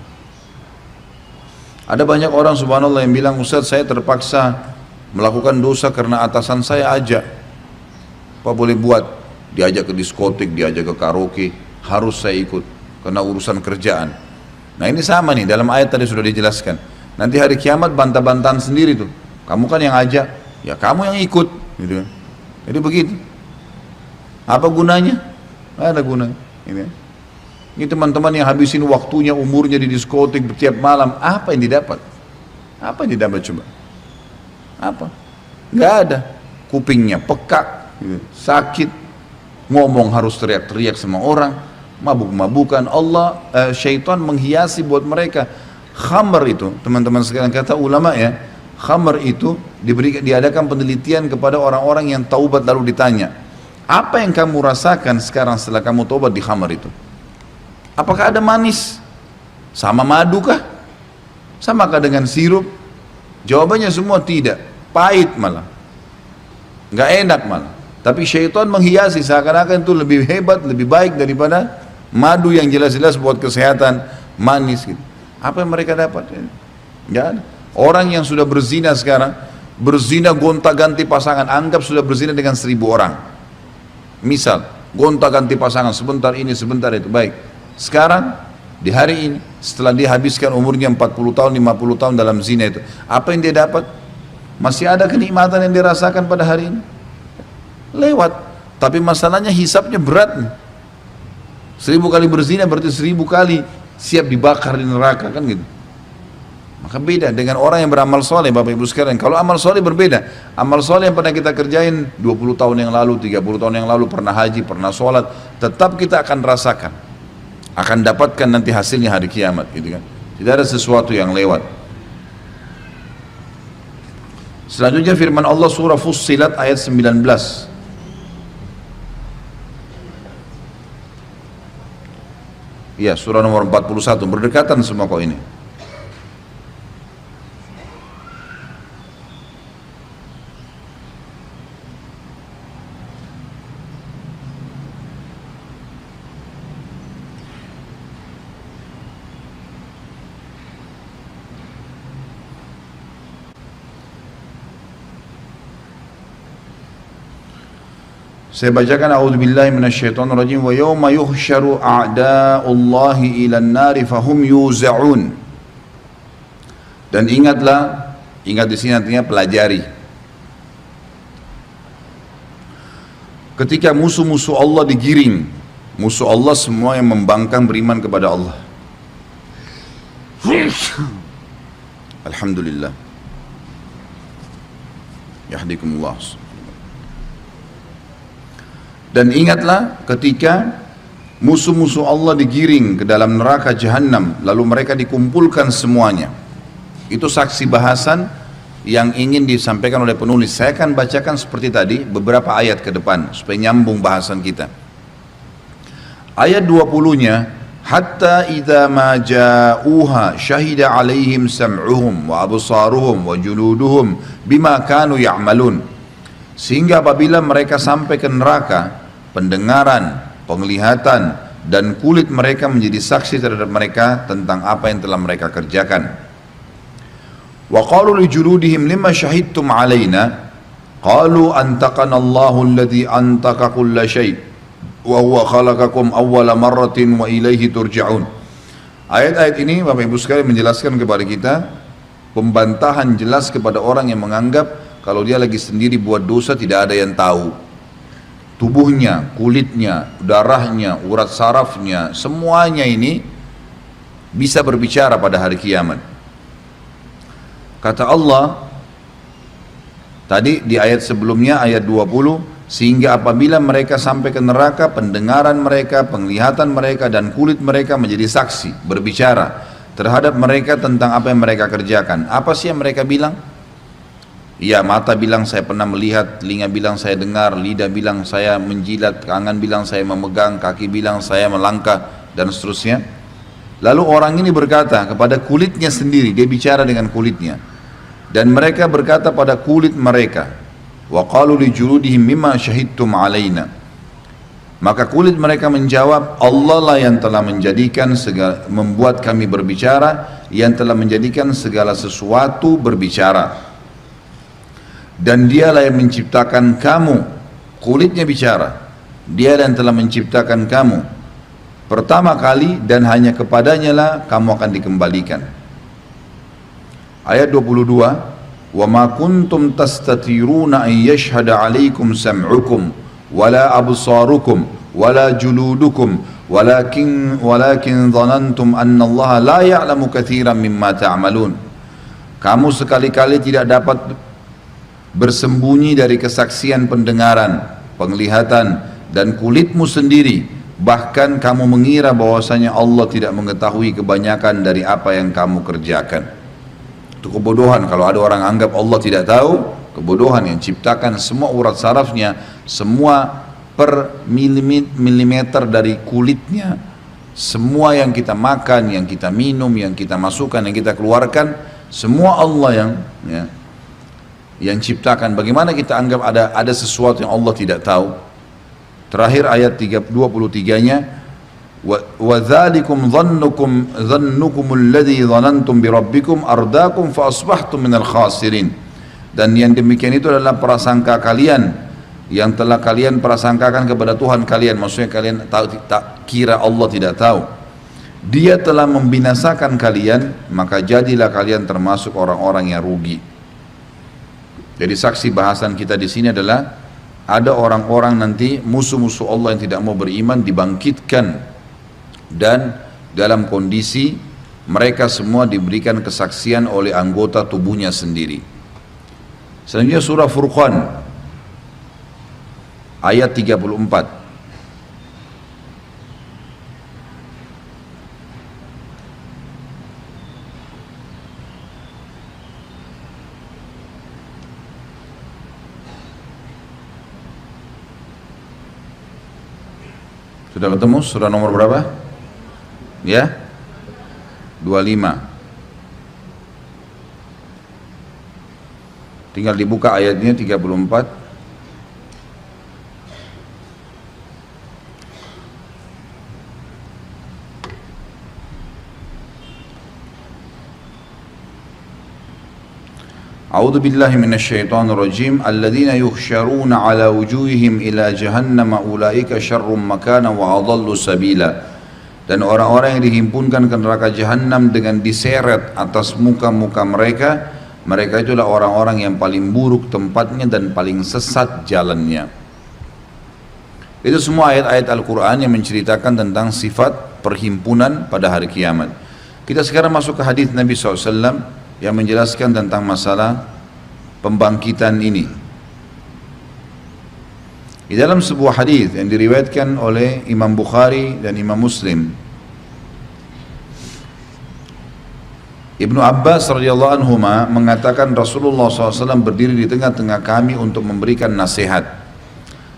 Ada banyak orang subhanallah yang bilang, Ustaz saya terpaksa melakukan dosa karena atasan saya ajak. Apa boleh buat? Diajak ke diskotik, diajak ke karaoke, harus saya ikut karena urusan kerjaan. Nah ini sama nih, dalam ayat tadi sudah dijelaskan. Nanti hari kiamat bantah-bantahan sendiri tuh. Kamu kan yang ajak, ya kamu yang ikut, gitu kan. Jadi begitu. Apa gunanya? Nggak ada gunanya. Ini teman-teman yang habisin waktunya, umurnya di diskotik setiap malam, apa yang didapat? Apa yang didapat coba? Apa? Nggak ada. Kupingnya pekak, gitu. Sakit, ngomong harus teriak-teriak sama orang, mabuk-mabukan. Syaitan menghiasi buat mereka. Khamr itu, teman-teman sekalian, kata ulama ya, khamr itu diadakan penelitian kepada orang-orang yang taubat, lalu ditanya, apa yang kamu rasakan sekarang setelah kamu taubat di khamr itu? Apakah ada manis? Sama madu kah? Samakah dengan sirup? Jawabannya semua tidak, pahit malah, nggak enak malah. Tapi syaitan menghiasi seakan-akan itu lebih hebat, lebih baik daripada madu yang jelas-jelas buat kesehatan, manis gitu. Apa yang mereka dapat? Nggak ada. Orang yang sudah berzina sekarang, berzina gonta-ganti pasangan, anggap sudah berzina dengan 1000 orang. Misal, gonta-ganti pasangan, sebentar ini, sebentar itu, baik. Sekarang, di hari ini, setelah dia habiskan umurnya 40 tahun, 50 tahun dalam zina itu, apa yang dia dapat? Masih ada kenikmatan yang dirasakan pada hari ini? Lewat. Tapi masalahnya hisapnya berat nih. 1000 kali berzina berarti 1000 kali siap dibakar di neraka, kan gitu. Maka beda dengan orang yang beramal soleh, Bapak Ibu sekalian. Kalau amal soleh berbeda. Amal soleh yang pernah kita kerjain 20 tahun yang lalu, 30 tahun yang lalu, pernah haji, pernah sholat, tetap kita akan rasakan, akan dapatkan nanti hasilnya hari kiamat, gitu kan. Tidak ada sesuatu yang lewat. Selanjutnya firman Allah surah Fussilat ayat 19. Ya, surah nomor 41, berdekatan semua kok ini. Saya bacakan a'udzubillahi minasyaitonirrajim wa yauma yuhsyaru a'da'ullahi ilan nari fahum yuza'un. Dan ingatlah, ingat di sini artinya pelajari. Ketika musuh-musuh Allah digiring, musuh Allah semua yang membangkang beriman kepada Allah. Alhamdulillah. Yahdikumullah. Dan ingatlah ketika musuh-musuh Allah digiring ke dalam neraka jahanam, lalu mereka dikumpulkan semuanya. Itu saksi bahasan yang ingin disampaikan oleh penulis. Saya akan bacakan seperti tadi beberapa ayat ke depan supaya nyambung bahasan kita. Ayat 20-nya, hatta idza ma ja'uha syahida 'alaihim sam'uhum wa absaruhum wa juluduhum bima kanu ya'malun. Sehingga apabila mereka sampai ke neraka, pendengaran, penglihatan dan kulit mereka menjadi saksi terhadap mereka tentang apa yang telah mereka kerjakan. Wa qalu li juludihim lima syahidtum 'alaina qalu antaqana Allahu alladhi antaqa kulla syai' wa huwa khalaqakum awwala marratin wa ilaihi turja'un. Ayat-ayat ini Bapak Ibu sekalian menjelaskan kepada kita pembantahan jelas kepada orang yang menganggap kalau dia lagi sendiri buat dosa tidak ada yang tahu. Tubuhnya, kulitnya, darahnya, urat sarafnya, semuanya ini bisa berbicara pada hari kiamat. Kata Allah tadi di ayat sebelumnya, ayat 20, sehingga apabila mereka sampai ke neraka, pendengaran mereka, penglihatan mereka dan kulit mereka menjadi saksi, berbicara terhadap mereka tentang apa yang mereka kerjakan. Apa sih yang mereka bilang? Ya, mata bilang saya pernah melihat, telinga bilang saya dengar, lidah bilang saya menjilat, tangan bilang saya memegang, kaki bilang saya melangkah, dan seterusnya. Lalu orang ini berkata kepada kulitnya sendiri, dia bicara dengan kulitnya, dan mereka berkata pada kulit mereka, wa qalu li juludihim mimma syahidtum alaina. Maka kulit mereka menjawab, Allah lah yang telah menjadikan segala, membuat kami berbicara, yang telah menjadikan segala sesuatu berbicara, dan dialah yang menciptakan kamu. Kulitnya bicara, dia yang telah menciptakan kamu pertama kali, dan hanya kepadanya lah kamu akan dikembalikan. Ayat 22, وَمَا كُنْتُمْ تَسْتَتِرُونَ أَنْ يَشْهَدَ عَلَيْكُمْ سَمْعُكُمْ وَلَا أَبْصَارُكُمْ وَلَا جُلُودُكُمْ وَلَكِنْ ظَنَنْتُمْ أَنَّ اللَّهَ لَا يَعْلَمُ كَثِيرًا مِمَّا تَعْمَلُونَ. Kamu sekali-kali tidak dapat bersembunyi dari kesaksian pendengaran, penglihatan dan kulitmu sendiri, bahkan kamu mengira bahwasanya Allah tidak mengetahui kebanyakan dari apa yang kamu kerjakan. Itu kebodohan kalau ada orang anggap Allah tidak tahu. Kebodohan yang ciptakan semua urat sarafnya, semua per milimeter dari kulitnya, semua yang kita makan, yang kita minum, yang kita masukkan, yang kita keluarkan, semua Allah yang ciptakan. Bagaimana kita anggap ada sesuatu yang Allah tidak tahu? Terakhir ayat 23-nya, وَذَلِكُمْ ظَنُّكُمُ الَّذِي ظَنَنْتُمْ بِرَبِّكُمْ أَرْدَاكُمْ فَأَصْبَحْتُمْ مِنَ الْخَاسِرِينَ. Dan yang demikian itu adalah prasangka kalian yang telah kalian prasangkakan kepada Tuhan kalian. Maksudnya kalian tak kira Allah tidak tahu. Dia telah membinasakan kalian, maka jadilah kalian termasuk orang-orang yang rugi. Jadi saksi bahasan kita di sini adalah ada orang-orang nanti musuh-musuh Allah yang tidak mau beriman dibangkitkan, dan dalam kondisi mereka semua diberikan kesaksian oleh anggota tubuhnya sendiri. Selanjutnya surah Furqan ayat 34. Sudah ketemu surah nomor berapa? Ya, 25. Tinggal dibuka ayatnya 34. A'udzu billahi minasyaitonir rajim. Alladzina yuhsyaruna ala wujuhihim ila jahannam ulaika syarrum makana wa adallu sabila. Dan orang-orang yang dihimpunkan ke neraka jahanam dengan diseret atas muka-muka mereka, mereka itulah orang-orang yang paling buruk tempatnya dan paling sesat jalannya. Itu semua ayat-ayat Al-Quran yang menceritakan tentang sifat perhimpunan pada hari kiamat. Kita sekarang masuk ke hadis Nabi SAW yang menjelaskan tentang masalah pembangkitan ini. Di dalam sebuah hadis yang diriwayatkan oleh Imam Bukhari dan Imam Muslim, Ibnu Abbas radhiyallahu anhuma mengatakan Rasulullah SAW berdiri di tengah-tengah kami untuk memberikan nasihat.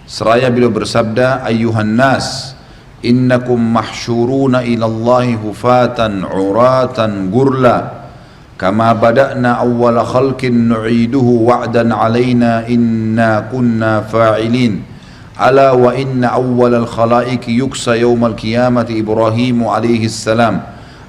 Seraya beliau bersabda, "Ayyuhan nas, innakum mahsyuruna ila Allahi hufatan uratan gurla, kama bada'na awwala khalqin nu'iduhu wa'dan alaina inna kunna fa'ilin. Ala wa inna awwalal khalaiki yuksa yawmal qiyamati Ibrahim alaihi salam.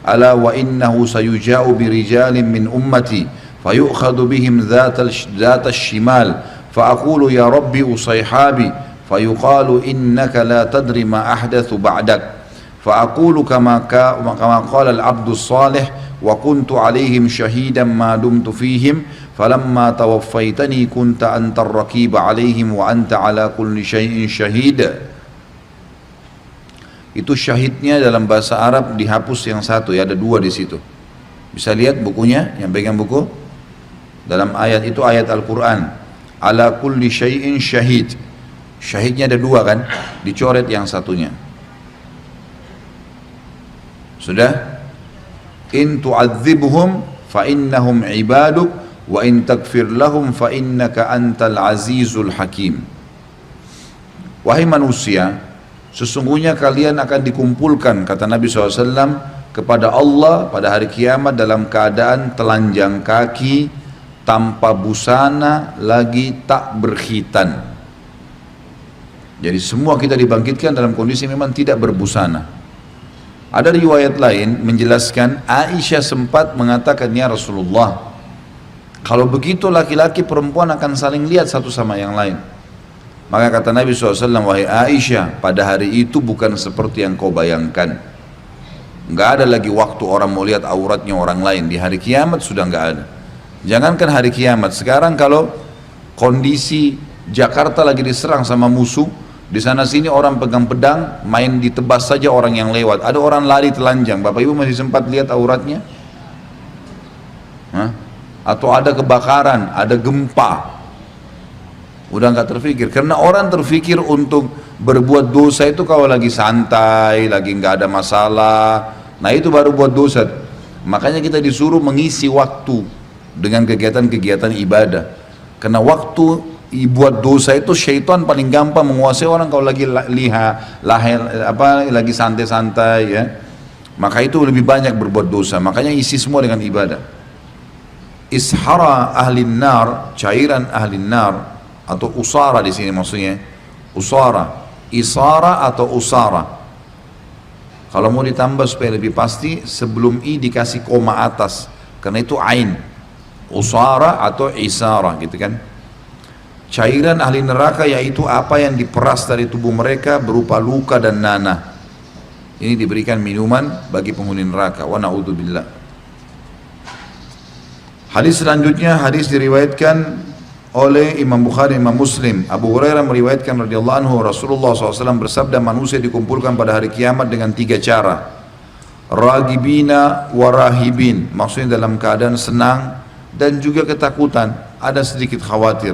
Ala wa innahu sayuja'u birijalin min ummati fayu'khadu bihim dhata shimal fa'aqulu ya rabbi usayhabi fayuqalu innaka la tadri ma ahdathu ba'dak fa'aqulu kama qala al-'abdu salih wa kuntu 'alaihim shahidan ma dumtu fihim falamma tawaffaytani kunta antar raqiba 'alaihim wa anta 'ala kulli syai'in syahid." Itu syahidnya dalam bahasa Arab dihapus yang satu ya, ada dua di situ. Bisa lihat bukunya, yang pegang buku. Dalam ayat itu ayat Al-Quran, ala kulli syai'in syahid. Syahidnya ada dua kan, dicoret yang satunya. Sudah? In tu'adzibhum fa innahum ibaduk wa in takfir lahum fa innaka antal azizul hakim. Wahai manusia, sesungguhnya kalian akan dikumpulkan, kata Nabi SAW, kepada Allah pada hari kiamat dalam keadaan telanjang kaki, tanpa busana, lagi tak berkhitan. Jadi semua kita dibangkitkan dalam kondisi memang tidak berbusana. Ada riwayat lain menjelaskan Aisyah sempat mengatakan, ya Rasulullah, kalau begitu laki-laki perempuan akan saling lihat satu sama yang lain. Maka kata Nabi SAW, wahai Aisyah, pada hari itu bukan seperti yang kau bayangkan. Nggak ada lagi waktu orang mau lihat auratnya orang lain. Di hari kiamat sudah nggak ada. Jangankan hari kiamat, sekarang kalau kondisi Jakarta lagi diserang sama musuh, di sana sini orang pegang pedang, main ditebas saja orang yang lewat. Ada orang lari telanjang, Bapak Ibu masih sempat lihat auratnya? Hah? Atau ada kebakaran, ada gempa, udah nggak terfikir. Karena orang terfikir untuk berbuat dosa itu kalau lagi santai, lagi nggak ada masalah. Nah itu baru buat dosa. Makanya kita disuruh mengisi waktu dengan kegiatan-kegiatan ibadah. Karena waktu buat dosa itu syaitan paling gampang menguasai orang kalau lagi lagi santai-santai ya. Maka itu lebih banyak berbuat dosa. Makanya isi semua dengan ibadah. Ishara ahli nar, cairan ahli nar, atau usara di sini maksudnya. Usara, isara atau usara. Kalau mau ditambah supaya lebih pasti, sebelum i dikasih koma atas, karena itu ain. Usara atau isara gitu kan. Cairan ahli neraka yaitu apa yang diperas dari tubuh mereka berupa luka dan nanah. Ini diberikan minuman bagi penghuni neraka. Wa na'udzubillah. Hadis selanjutnya, hadis diriwayatkan oleh Imam Bukhari, Imam Muslim. Abu Hurairah meriwayatkan radhiyallahu anhu, Rasulullah SAW bersabda, manusia dikumpulkan pada hari kiamat dengan tiga cara. Ragibina warahibin, maksudnya dalam keadaan senang dan juga ketakutan, ada sedikit khawatir.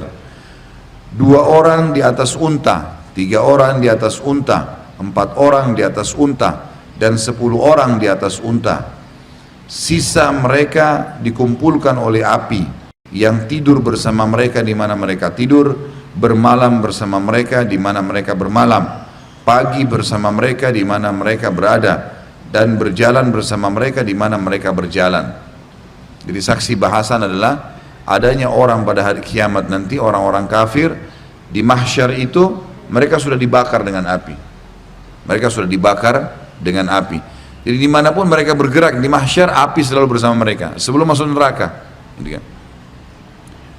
2 orang di atas unta, 3 orang di atas unta, 4 orang di atas unta, dan 10 orang di atas unta. Sisa mereka dikumpulkan oleh api yang tidur bersama mereka di mana mereka tidur, bermalam bersama mereka di mana mereka bermalam, pagi bersama mereka di mana mereka berada, dan berjalan bersama mereka di mana mereka berjalan. Jadi saksi bahasan adalah adanya orang pada hari kiamat nanti, orang-orang kafir di mahsyar itu mereka sudah dibakar dengan api. Mereka sudah dibakar dengan api. Jadi dimanapun mereka bergerak di mahsyar, api selalu bersama mereka sebelum masuk neraka.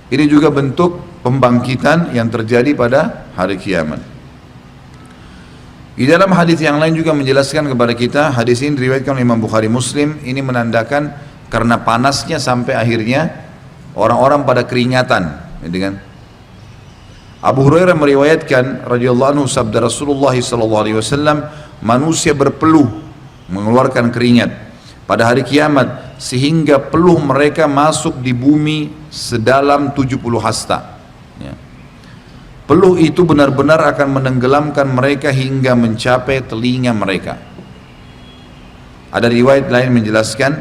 Ini juga bentuk pembangkitan yang terjadi pada hari kiamat. Di dalam hadis yang lain juga menjelaskan kepada kita, hadis ini diriwayatkan oleh Imam Bukhari Muslim, ini menandakan karena panasnya sampai akhirnya orang-orang pada keringatan, gitu kan. Abu Hurairah meriwayatkan radhiyallahu anhu sabda Rasulullah sallallahu alaihi wasallam, manusia berpeluh mengeluarkan keringat pada hari kiamat sehingga peluh mereka masuk di bumi sedalam 70 hasta. Ya. Peluh itu benar-benar akan menenggelamkan mereka hingga mencapai telinga mereka. Ada riwayat lain menjelaskan,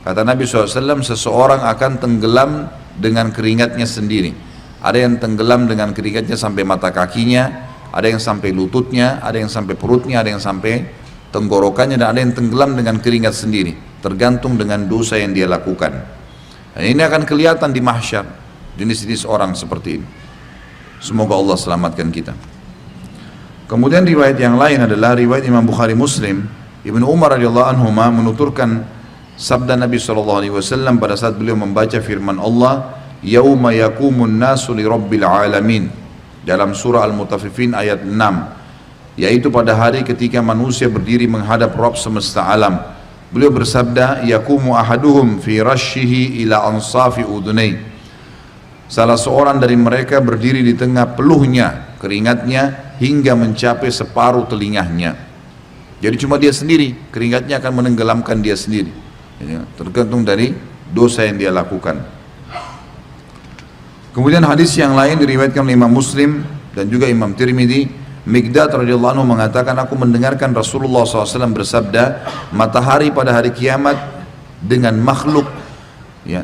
kata Nabi SAW, seseorang akan tenggelam dengan keringatnya sendiri. Ada yang tenggelam dengan keringatnya sampai mata kakinya, ada yang sampai lututnya, ada yang sampai perutnya, ada yang sampai tenggorokannya, dan ada yang tenggelam dengan keringat sendiri, tergantung dengan dosa yang dia lakukan. Dan ini akan kelihatan di mahsyar, jenis-jenis orang seperti ini. Semoga Allah selamatkan kita. Kemudian riwayat yang lain adalah riwayat Imam Bukhari Muslim. Ibnu Umar radhiyallahu anhu menuturkan sabda Nabi SAW pada saat beliau membaca firman Allah, "Yauma yaqumun nasu li rabbil alamin," dalam surah Al-Mutaffifin ayat 6, yaitu pada hari ketika manusia berdiri menghadap Rabb semesta alam. Beliau bersabda, "Yaqumu ahaduhum fi rashihi ila ansafi udunai." Salah seorang dari mereka berdiri di tengah peluhnya, keringatnya, hingga mencapai separuh telingahnya. Jadi cuma dia sendiri, keringatnya akan menenggelamkan dia sendiri, tergantung dari dosa yang dia lakukan. Kemudian hadis yang lain diriwayatkan oleh Imam Muslim dan juga Imam Tirmidzi. Miqdad radhiyallahu anhu mengatakan, aku mendengarkan Rasulullah SAW bersabda, matahari pada hari kiamat dengan makhluk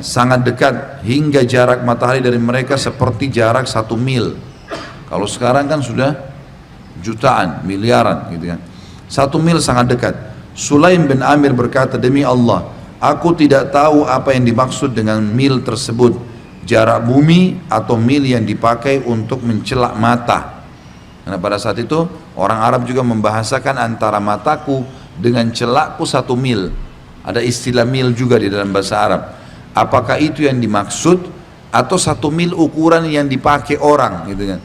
sangat dekat, hingga jarak matahari dari mereka seperti jarak 1 mil. Kalau sekarang kan sudah jutaan, miliaran gitu kan. 1 mil sangat dekat. Sulaim bin Amir berkata, demi Allah, aku tidak tahu apa yang dimaksud dengan mil tersebut, jarak bumi atau mil yang dipakai untuk mencelak mata. Karena pada saat itu orang Arab juga membahasakan antara mataku dengan celakku 1 mil. Ada istilah mil juga di dalam bahasa Arab. Apakah itu yang dimaksud atau 1 mil ukuran yang dipakai orang gitu kan.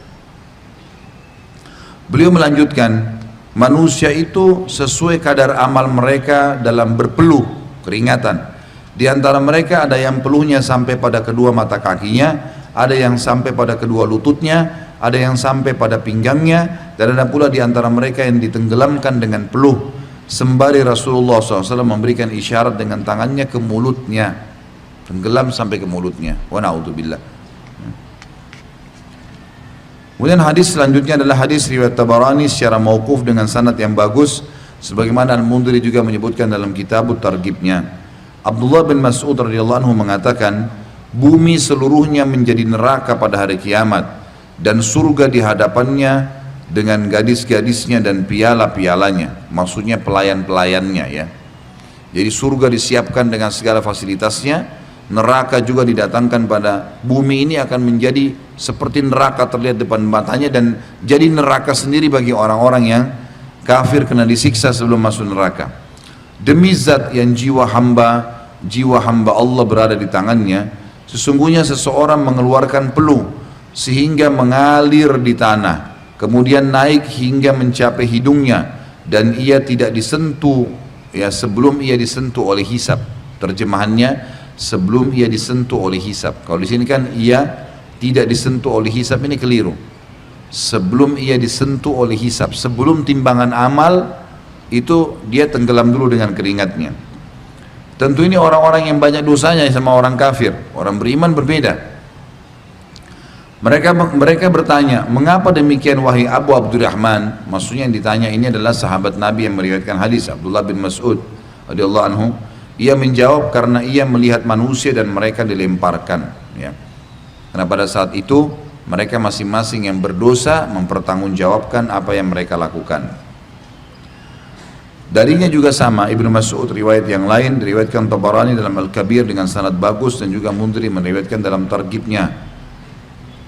Beliau melanjutkan, manusia itu sesuai kadar amal mereka dalam berpeluh keringatan. Di antara mereka ada yang peluhnya sampai pada kedua mata kakinya, ada yang sampai pada kedua lututnya, ada yang sampai pada pinggangnya, dan ada pula di antara mereka yang ditenggelamkan dengan peluh. Sembari Rasulullah SAW memberikan isyarat dengan tangannya ke mulutnya, tenggelam sampai ke mulutnya. Wa na'udzubillah. Kemudian hadis selanjutnya adalah hadis riwayat Tabarani secara mauquf dengan sanad yang bagus, sebagaimana Al-Mundhiri juga menyebutkan dalam kitabut targhibnya. Abdullah bin Mas'ud radhiyallahu anhu mengatakan, bumi seluruhnya menjadi neraka pada hari kiamat dan surga di hadapannya dengan gadis-gadisnya dan piala-pialanya, maksudnya pelayan-pelayannya ya. Jadi surga disiapkan dengan segala fasilitasnya, neraka juga didatangkan pada bumi ini akan menjadi seperti neraka terlihat depan matanya, dan jadi neraka sendiri bagi orang-orang yang kafir kena disiksa sebelum masuk neraka. Demi zat yang jiwa hamba Allah berada di tangannya, sesungguhnya seseorang mengeluarkan peluh sehingga mengalir di tanah, kemudian naik hingga mencapai hidungnya, dan ia tidak disentuh sebelum ia disentuh oleh hisab. Terjemahannya, sebelum ia disentuh oleh hisab. Kalau di sini kan ia tidak disentuh oleh hisab, ini keliru. Sebelum ia disentuh oleh hisab, sebelum timbangan amal itu dia tenggelam dulu dengan keringatnya. Tentu ini orang-orang yang banyak dosanya sama orang kafir. Orang beriman berbeda. Mereka bertanya, mengapa demikian wahai Abu Abdurrahman? Maksudnya yang ditanya ini adalah sahabat Nabi yang meriwayatkan hadis, Abdullah bin Mas'ud radhiyallahu anhu. Ia menjawab, karena ia melihat manusia dan mereka dilemparkan ya. Karena pada saat itu mereka masing-masing yang berdosa mempertanggungjawabkan apa yang mereka lakukan. Darinya juga sama Ibnu Mas'ud, riwayat yang lain diriwayatkan Tabarani dalam Al-Kabir dengan sanad bagus, dan juga Mundhiri meriwayatkan dalam Targhibnya,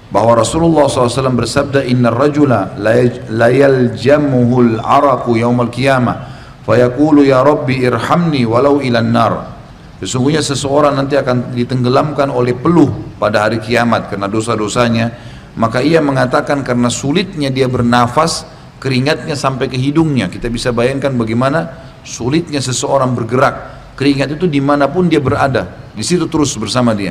bahwa Rasulullah SAW bersabda, innar rajula la yaljamuhul araqu yaumal qiyamah fayaqulu ya Rabbi irhamni walau ilan nar. Sesungguhnya seseorang nanti akan ditenggelamkan oleh peluh pada hari kiamat karena dosa-dosanya, maka ia mengatakan karena sulitnya dia bernafas, keringatnya sampai ke hidungnya. Kita bisa bayangkan bagaimana sulitnya seseorang bergerak, keringat itu dimanapun dia berada, di situ terus bersama dia.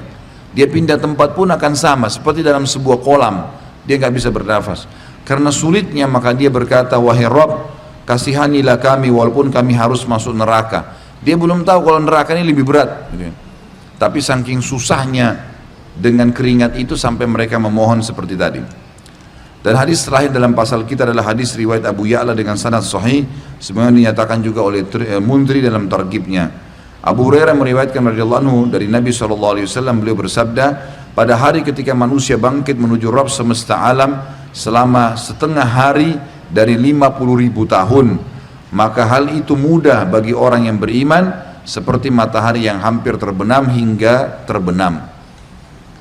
Dia pindah tempat pun akan sama, seperti dalam sebuah kolam, dia nggak bisa bernafas. Karena sulitnya, maka dia berkata, wahai Rabb, kasihanilah kami walaupun kami harus masuk neraka. Dia belum tahu kalau neraka ini lebih berat gitu. Tapi saking susahnya dengan keringat itu sampai mereka memohon seperti tadi. Dan hadis terakhir dalam pasal kita adalah hadis riwayat Abu Ya'la dengan sanad sahih, sebagaimana dinyatakan juga oleh Mundri dalam targhibnya. Abu Hurairah meriwayatkan radhiyallahu anhu dari Nabi SAW, beliau bersabda, pada hari ketika manusia bangkit menuju Rabb semesta alam selama setengah hari dari 50.000 tahun, maka hal itu mudah bagi orang yang beriman seperti matahari yang hampir terbenam hingga terbenam.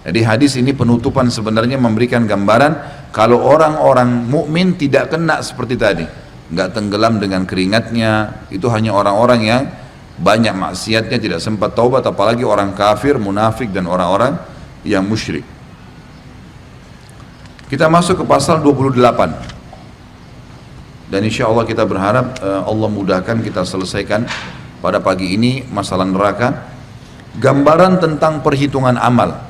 Jadi hadis ini penutupan sebenarnya memberikan gambaran kalau orang-orang mukmin tidak kena seperti tadi, nggak tenggelam dengan keringatnya, itu hanya orang-orang yang banyak maksiatnya, tidak sempat taubat, apalagi orang kafir, munafik dan orang-orang yang musyrik. Kita masuk ke pasal 28 dan insya Allah kita berharap Allah mudahkan kita selesaikan pada pagi ini masalah neraka. Gambaran tentang perhitungan amal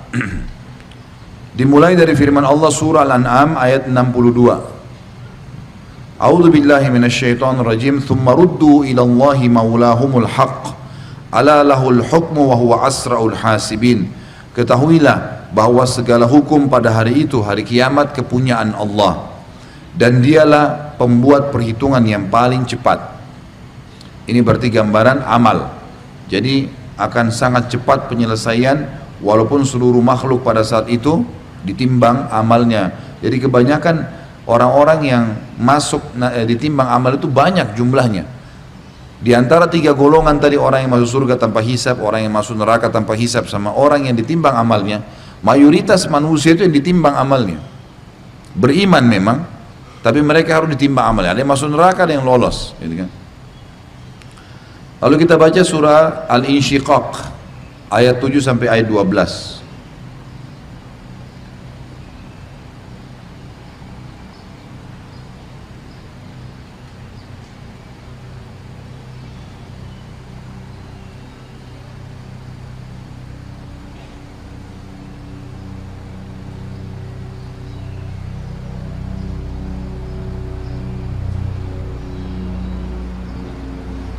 dimulai dari firman Allah surah Al-An'am ayat 62. A'udzu billahi minasyaitonir rajim. Tsumma ruddu ila Allahi maulahumul haqq ala lahul hukmu wa huwa asraul hasibin. Ketahuilah bahwa segala hukum pada hari itu, hari kiamat, kepunyaan Allah, dan dialah pembuat perhitungan yang paling cepat. Ini berarti gambaran amal. Jadi akan sangat cepat penyelesaian, walaupun seluruh makhluk pada saat itu ditimbang amalnya. Jadi kebanyakan orang-orang yang masuk ditimbang amal itu banyak jumlahnya. Di antara 3 golongan tadi, orang yang masuk surga tanpa hisab, orang yang masuk neraka tanpa hisab, sama orang yang ditimbang amalnya, mayoritas manusia itu yang ditimbang amalnya. Beriman memang, tapi mereka harus ditimbang amalnya. Ada yang masuk neraka, ada yang lolos, gitu kan. Lalu kita baca surah Al-Insyiqaq ayat 7 sampai ayat 12.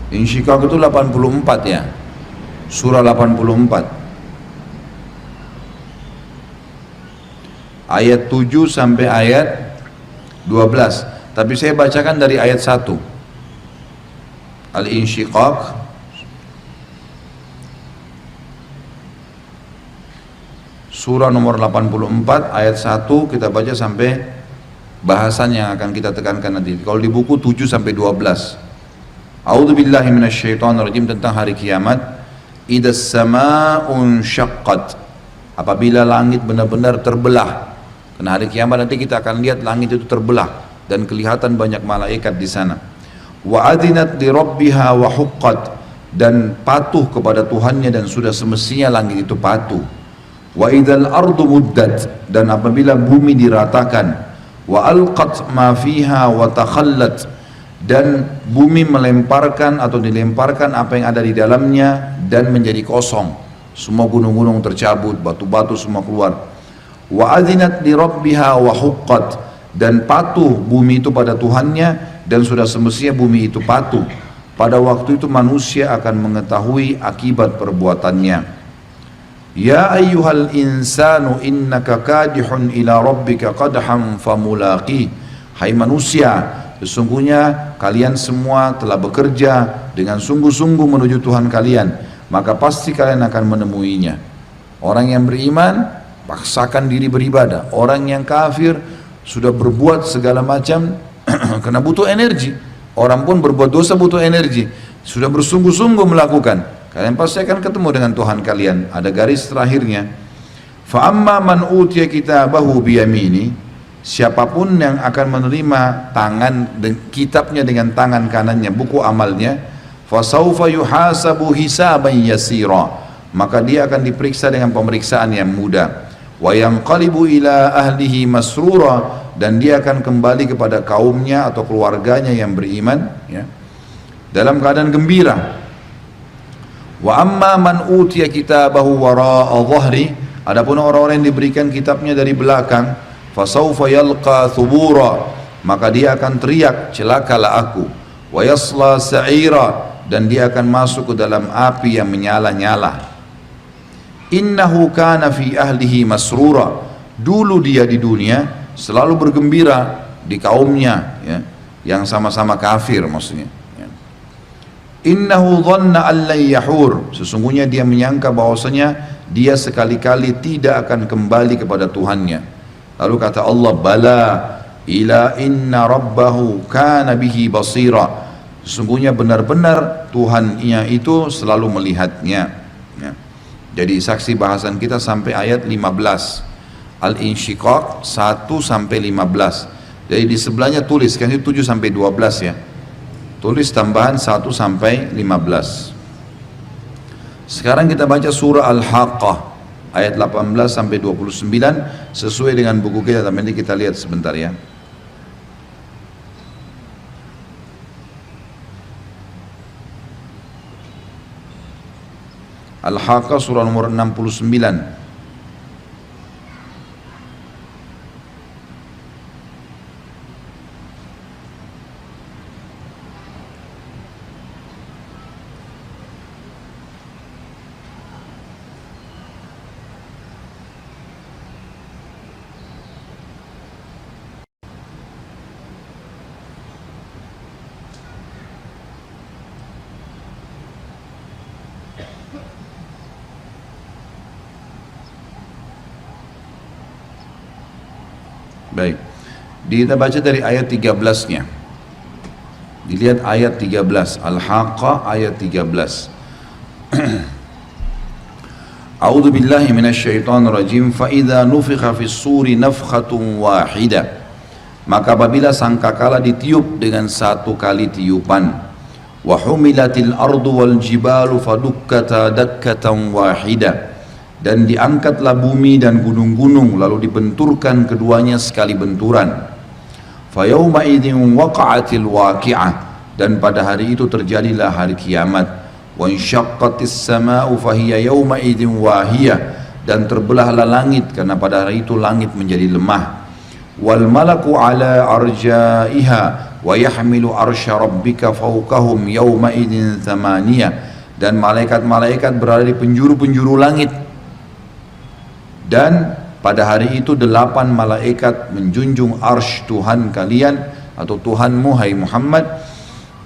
Insyiqaq itu 84 ya, surah 84 ayat 7 sampai ayat 12. Tapi saya bacakan dari ayat 1. Al-Insyiqaq surah nomor 84 ayat 1, kita baca sampai bahasan yang akan kita tekankan nanti. Kalau di buku 7 sampai 12. A'udzu billahi minasyaitonir rajim, tentang hari kiamat. Idas samaa'un syaqqat, apabila langit benar-benar terbelah. Karena hari kiamat nanti kita akan lihat langit itu terbelah dan kelihatan banyak malaikat di sana. Wa adzinat li rabbiha wa huqqat, dan patuh kepada Tuhannya dan sudah semestinya langit itu patuh. Wa idzal ardu muddat, dan apabila bumi diratakan. Wa alqat ma fiha wa takhallat, dan bumi melemparkan atau dilemparkan apa yang ada di dalamnya dan menjadi kosong. Semua gunung-gunung tercabut, batu-batu semua keluar. Wa adzinat li rabbiha wa huqqat, dan patuh bumi itu pada Tuhannya dan sudah semestinya bumi itu patuh. Pada waktu itu manusia akan mengetahui akibat perbuatannya. Ya ayyuhal insanu innaka kadihun ila rabbika qadhan famulaqi. Hai manusia, sesungguhnya kalian semua telah bekerja dengan sungguh-sungguh menuju Tuhan kalian, maka pasti kalian akan menemuinya. Orang yang beriman paksakan diri beribadah. Orang yang kafir sudah berbuat segala macam karena butuh energi. Orang pun berbuat dosa butuh energi, sudah bersungguh-sungguh melakukan, kalian pasti akan ketemu dengan Tuhan kalian. Ada garis terakhirnya. Fa amma man utiya kitabahu biyamini, siapapun yang akan menerima kitabnya dengan tangan kanannya, buku amalnya, fasaufa yuhasabu hisaban yasira, maka dia akan diperiksa dengan pemeriksaan yang mudah. Wa yanqalibu ila ahlihi masrura, dan dia akan kembali kepada kaumnya atau keluarganya yang beriman, ya, dalam keadaan gembira. Wa amma man utiya kitabahu wara'a dhahri, adapun orang-orang yang diberikan kitabnya dari belakang, fasawfa yalqa thubura, maka dia akan teriak, celakalah aku. Wa yasla sa'ira, dan dia akan masuk ke dalam api yang menyala-nyala. Innahu kana fi ahlihi masrura, dulu dia di dunia selalu bergembira di kaumnya, ya, yang sama-sama kafir maksudnya. Ya. Innahu dhanna an lan yahur, sesungguhnya dia menyangka bahwasanya dia sekali-kali tidak akan kembali kepada Tuhannya. Lalu kata Allah, bala ila inna rabbahu kana bihi basira, sesungguhnya benar-benar Tuhannya itu selalu melihatnya. Ya. Jadi saksi bahasan kita sampai ayat 15 Al-Insyiqaq 1 sampai 15. Jadi di sebelahnya tulis kan itu 7 sampai 12 ya. Tulis tambahan 1 sampai 15. Sekarang kita baca surah Al-Haqqah ayat 18 sampai 29 sesuai dengan buku kita, tapi nanti kita lihat sebentar ya. Al-Haqqah surah nomor 69. Baik, kita baca dari ayat 13-nya. Dilihat ayat 13, Al-Haqqah ayat 13. A'udzu billahi minasyaitonir rajim. Fa idza nufikha fis suri nafkhatun wahidah, maka apabila sangkakala ditiup dengan satu kali tiupan, wa humilatil ardu wal jibalu fadukkata dakkatan wahidah, dan diangkatlah bumi dan gunung-gunung lalu dibenturkan keduanya sekali benturan. Fayauma idzin waqa'atil waqi'ah, dan pada hari itu terjadilah hari kiamat. Wa insyaqqatis samaa'u fahiya yauma idzin wahiyah, dan terbelahlah langit karena pada hari itu langit menjadi lemah. Wal malaku ala arja'iha wa yahmilu arsya rabbika fawqahum yauma idzin thamaniyah, dan malaikat-malaikat berada di penjuru-penjuru langit. Dan pada hari itu 8 malaikat menjunjung arsy Tuhan kalian atau Tuhanmu hai Muhammad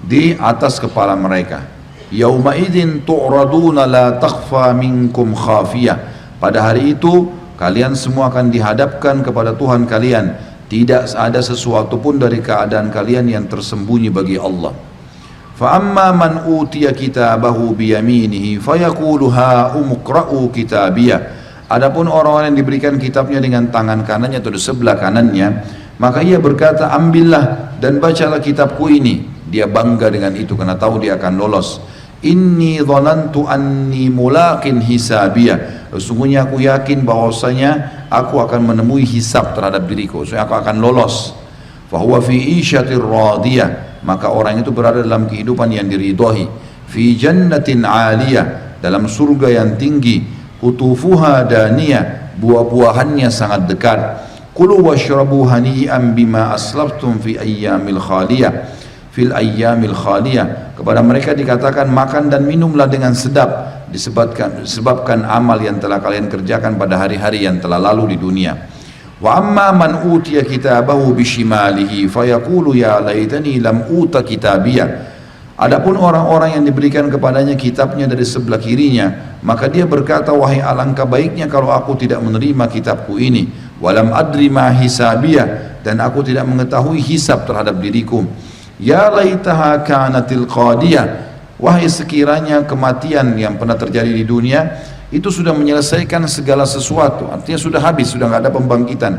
di atas kepala mereka. Yauma idzin tu'raduna la takhfa minkum khafiyah, pada hari itu kalian semua akan dihadapkan kepada Tuhan kalian, tidak ada sesuatu pun dari keadaan kalian yang tersembunyi bagi Allah. Fa amma man utiya kitabahu biyaminihi fayaqulu ha umqra'u kitabiyah, adapun orang-orang yang diberikan kitabnya dengan tangan kanannya atau di sebelah kanannya, maka ia berkata, ambillah dan bacalah kitabku ini. Dia bangga dengan itu karena tahu dia akan lolos. Inni dhanantu anni mulaqin hisabiyah, sesungguhnya aku yakin bahwasanya aku akan menemui hisab terhadap diriku, so aku akan lolos. Fahuwa fi isyatir radiyah, maka orang itu berada dalam kehidupan yang diridhai. Fi jannatin aliyah, dalam surga yang tinggi. Kutufuha daniyah, buah-buahannya sangat dekat. Kulu washrabu hani'an bima aslaftum fi ayyamil khaliyah, fil ayyamil khaliyah, kepada mereka dikatakan makan dan minumlah dengan sedap disebabkan amal yang telah kalian kerjakan pada hari-hari yang telah lalu di dunia. Wa amma man utiya kitabahu bishimalihi fayaqulu ya laitani lam uta kitabiyah, adapun orang-orang yang diberikan kepadanya kitabnya dari sebelah kirinya, maka dia berkata, wahai alangkah baiknya kalau aku tidak menerima kitabku ini. Walam adri ma hisabiyah, dan aku tidak mengetahui hisab terhadap diriku. Ya laitaha kanatil qadiyah, wahai sekiranya kematian yang pernah terjadi di dunia itu sudah menyelesaikan segala sesuatu, artinya sudah habis, sudah nggak ada pembangkitan.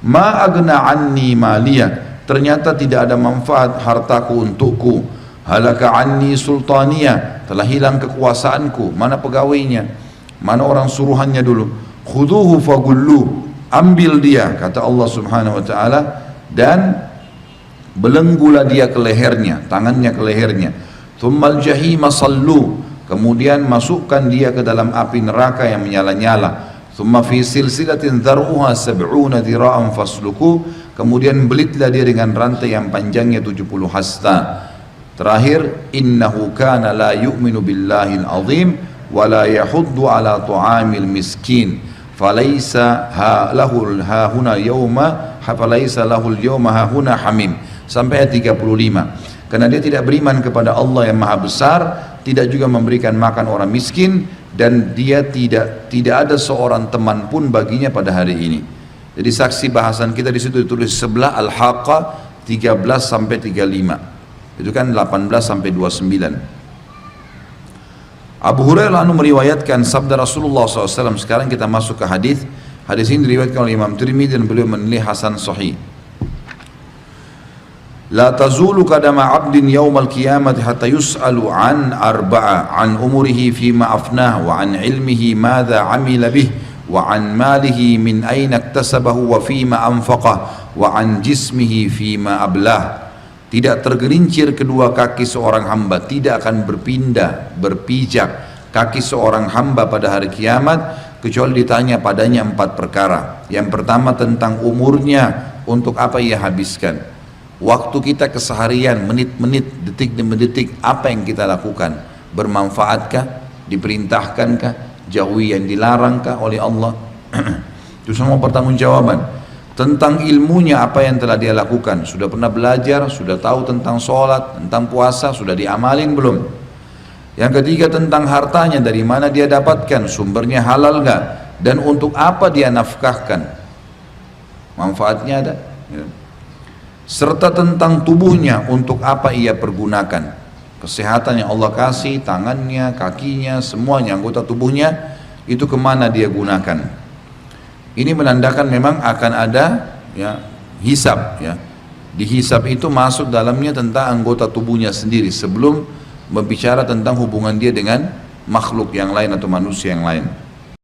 Ma agna anni maliyah, ternyata tidak ada manfaat hartaku untukku. Halaka anni sultaniyah, telah hilang kekuasaanku, mana pegawainya, mana orang suruhannya dulu. Khuduhu fagullu, ambil dia, kata Allah subhanahu wa ta'ala, dan belenggulah dia ke lehernya, tangannya ke lehernya. Thummal jahima sallu, kemudian masukkan dia ke dalam api neraka yang menyala-nyala. Thumma fi silsilatin dhar'uha sab'una dhira'an fasluku, kemudian belitlah dia dengan rantai yang panjangnya 70 hasta. Terakhir, innahu kana la yu'minu billahil azim wa la yahuddu ala tu'amil miskin falaisa lahul hahuna yauma falaisa lahul yauma hahuna hamim, sampai ayat 35. Karena dia tidak beriman kepada Allah yang maha besar, tidak juga memberikan makan orang miskin, dan dia tidak ada seorang teman pun baginya pada hari ini. Jadi saksi bahasan kita di situ ditulis sebelah Al-Haqqah 13 sampai 35. Itu kan 18 sampai 29. Abu Hurairah meriwayatkan sabda Rasulullah SAW. Sekarang kita masuk ke hadis. Hadis ini diriwayatkan oleh Imam Tirmidzi dan beliau menilai hasan sahih. La tazulu qadama 'abdin yaumal qiyamati hatta yus'alu an arba'a, an umurihi fima afnah, wa an ilmihi madza 'amila bih, wa an malihi min aina iktasabahu wa fima anfaqah, wa an jismihi fima ablah. Tidak tergelincir kedua kaki seorang hamba, tidak akan berpijak kaki seorang hamba pada hari kiamat kecuali ditanya padanya 4 perkara. Yang pertama tentang umurnya, untuk apa ia habiskan. Waktu kita keseharian, menit-menit, detik demi detik, apa yang kita lakukan? Bermanfaatkah? Diperintahkankah? Jauhi yang dilarangkah oleh Allah? Itu semua pertanggungjawaban. Tentang ilmunya, apa yang telah dia lakukan? Sudah pernah belajar? Sudah tahu tentang sholat, tentang puasa? Sudah diamalin belum? Yang ketiga tentang hartanya, dari mana dia dapatkan? Sumbernya halal nggak? Dan untuk apa dia nafkahkan? Manfaatnya ada? Ya. Serta tentang tubuhnya, untuk apa ia pergunakan. Kesehatan yang Allah kasih, tangannya, kakinya, semuanya, anggota tubuhnya, itu kemana dia gunakan. Ini menandakan memang akan ada ya, hisab ya. Di hisab itu masuk dalamnya tentang anggota tubuhnya sendiri, sebelum berbicara tentang hubungan dia dengan makhluk yang lain atau manusia yang lain.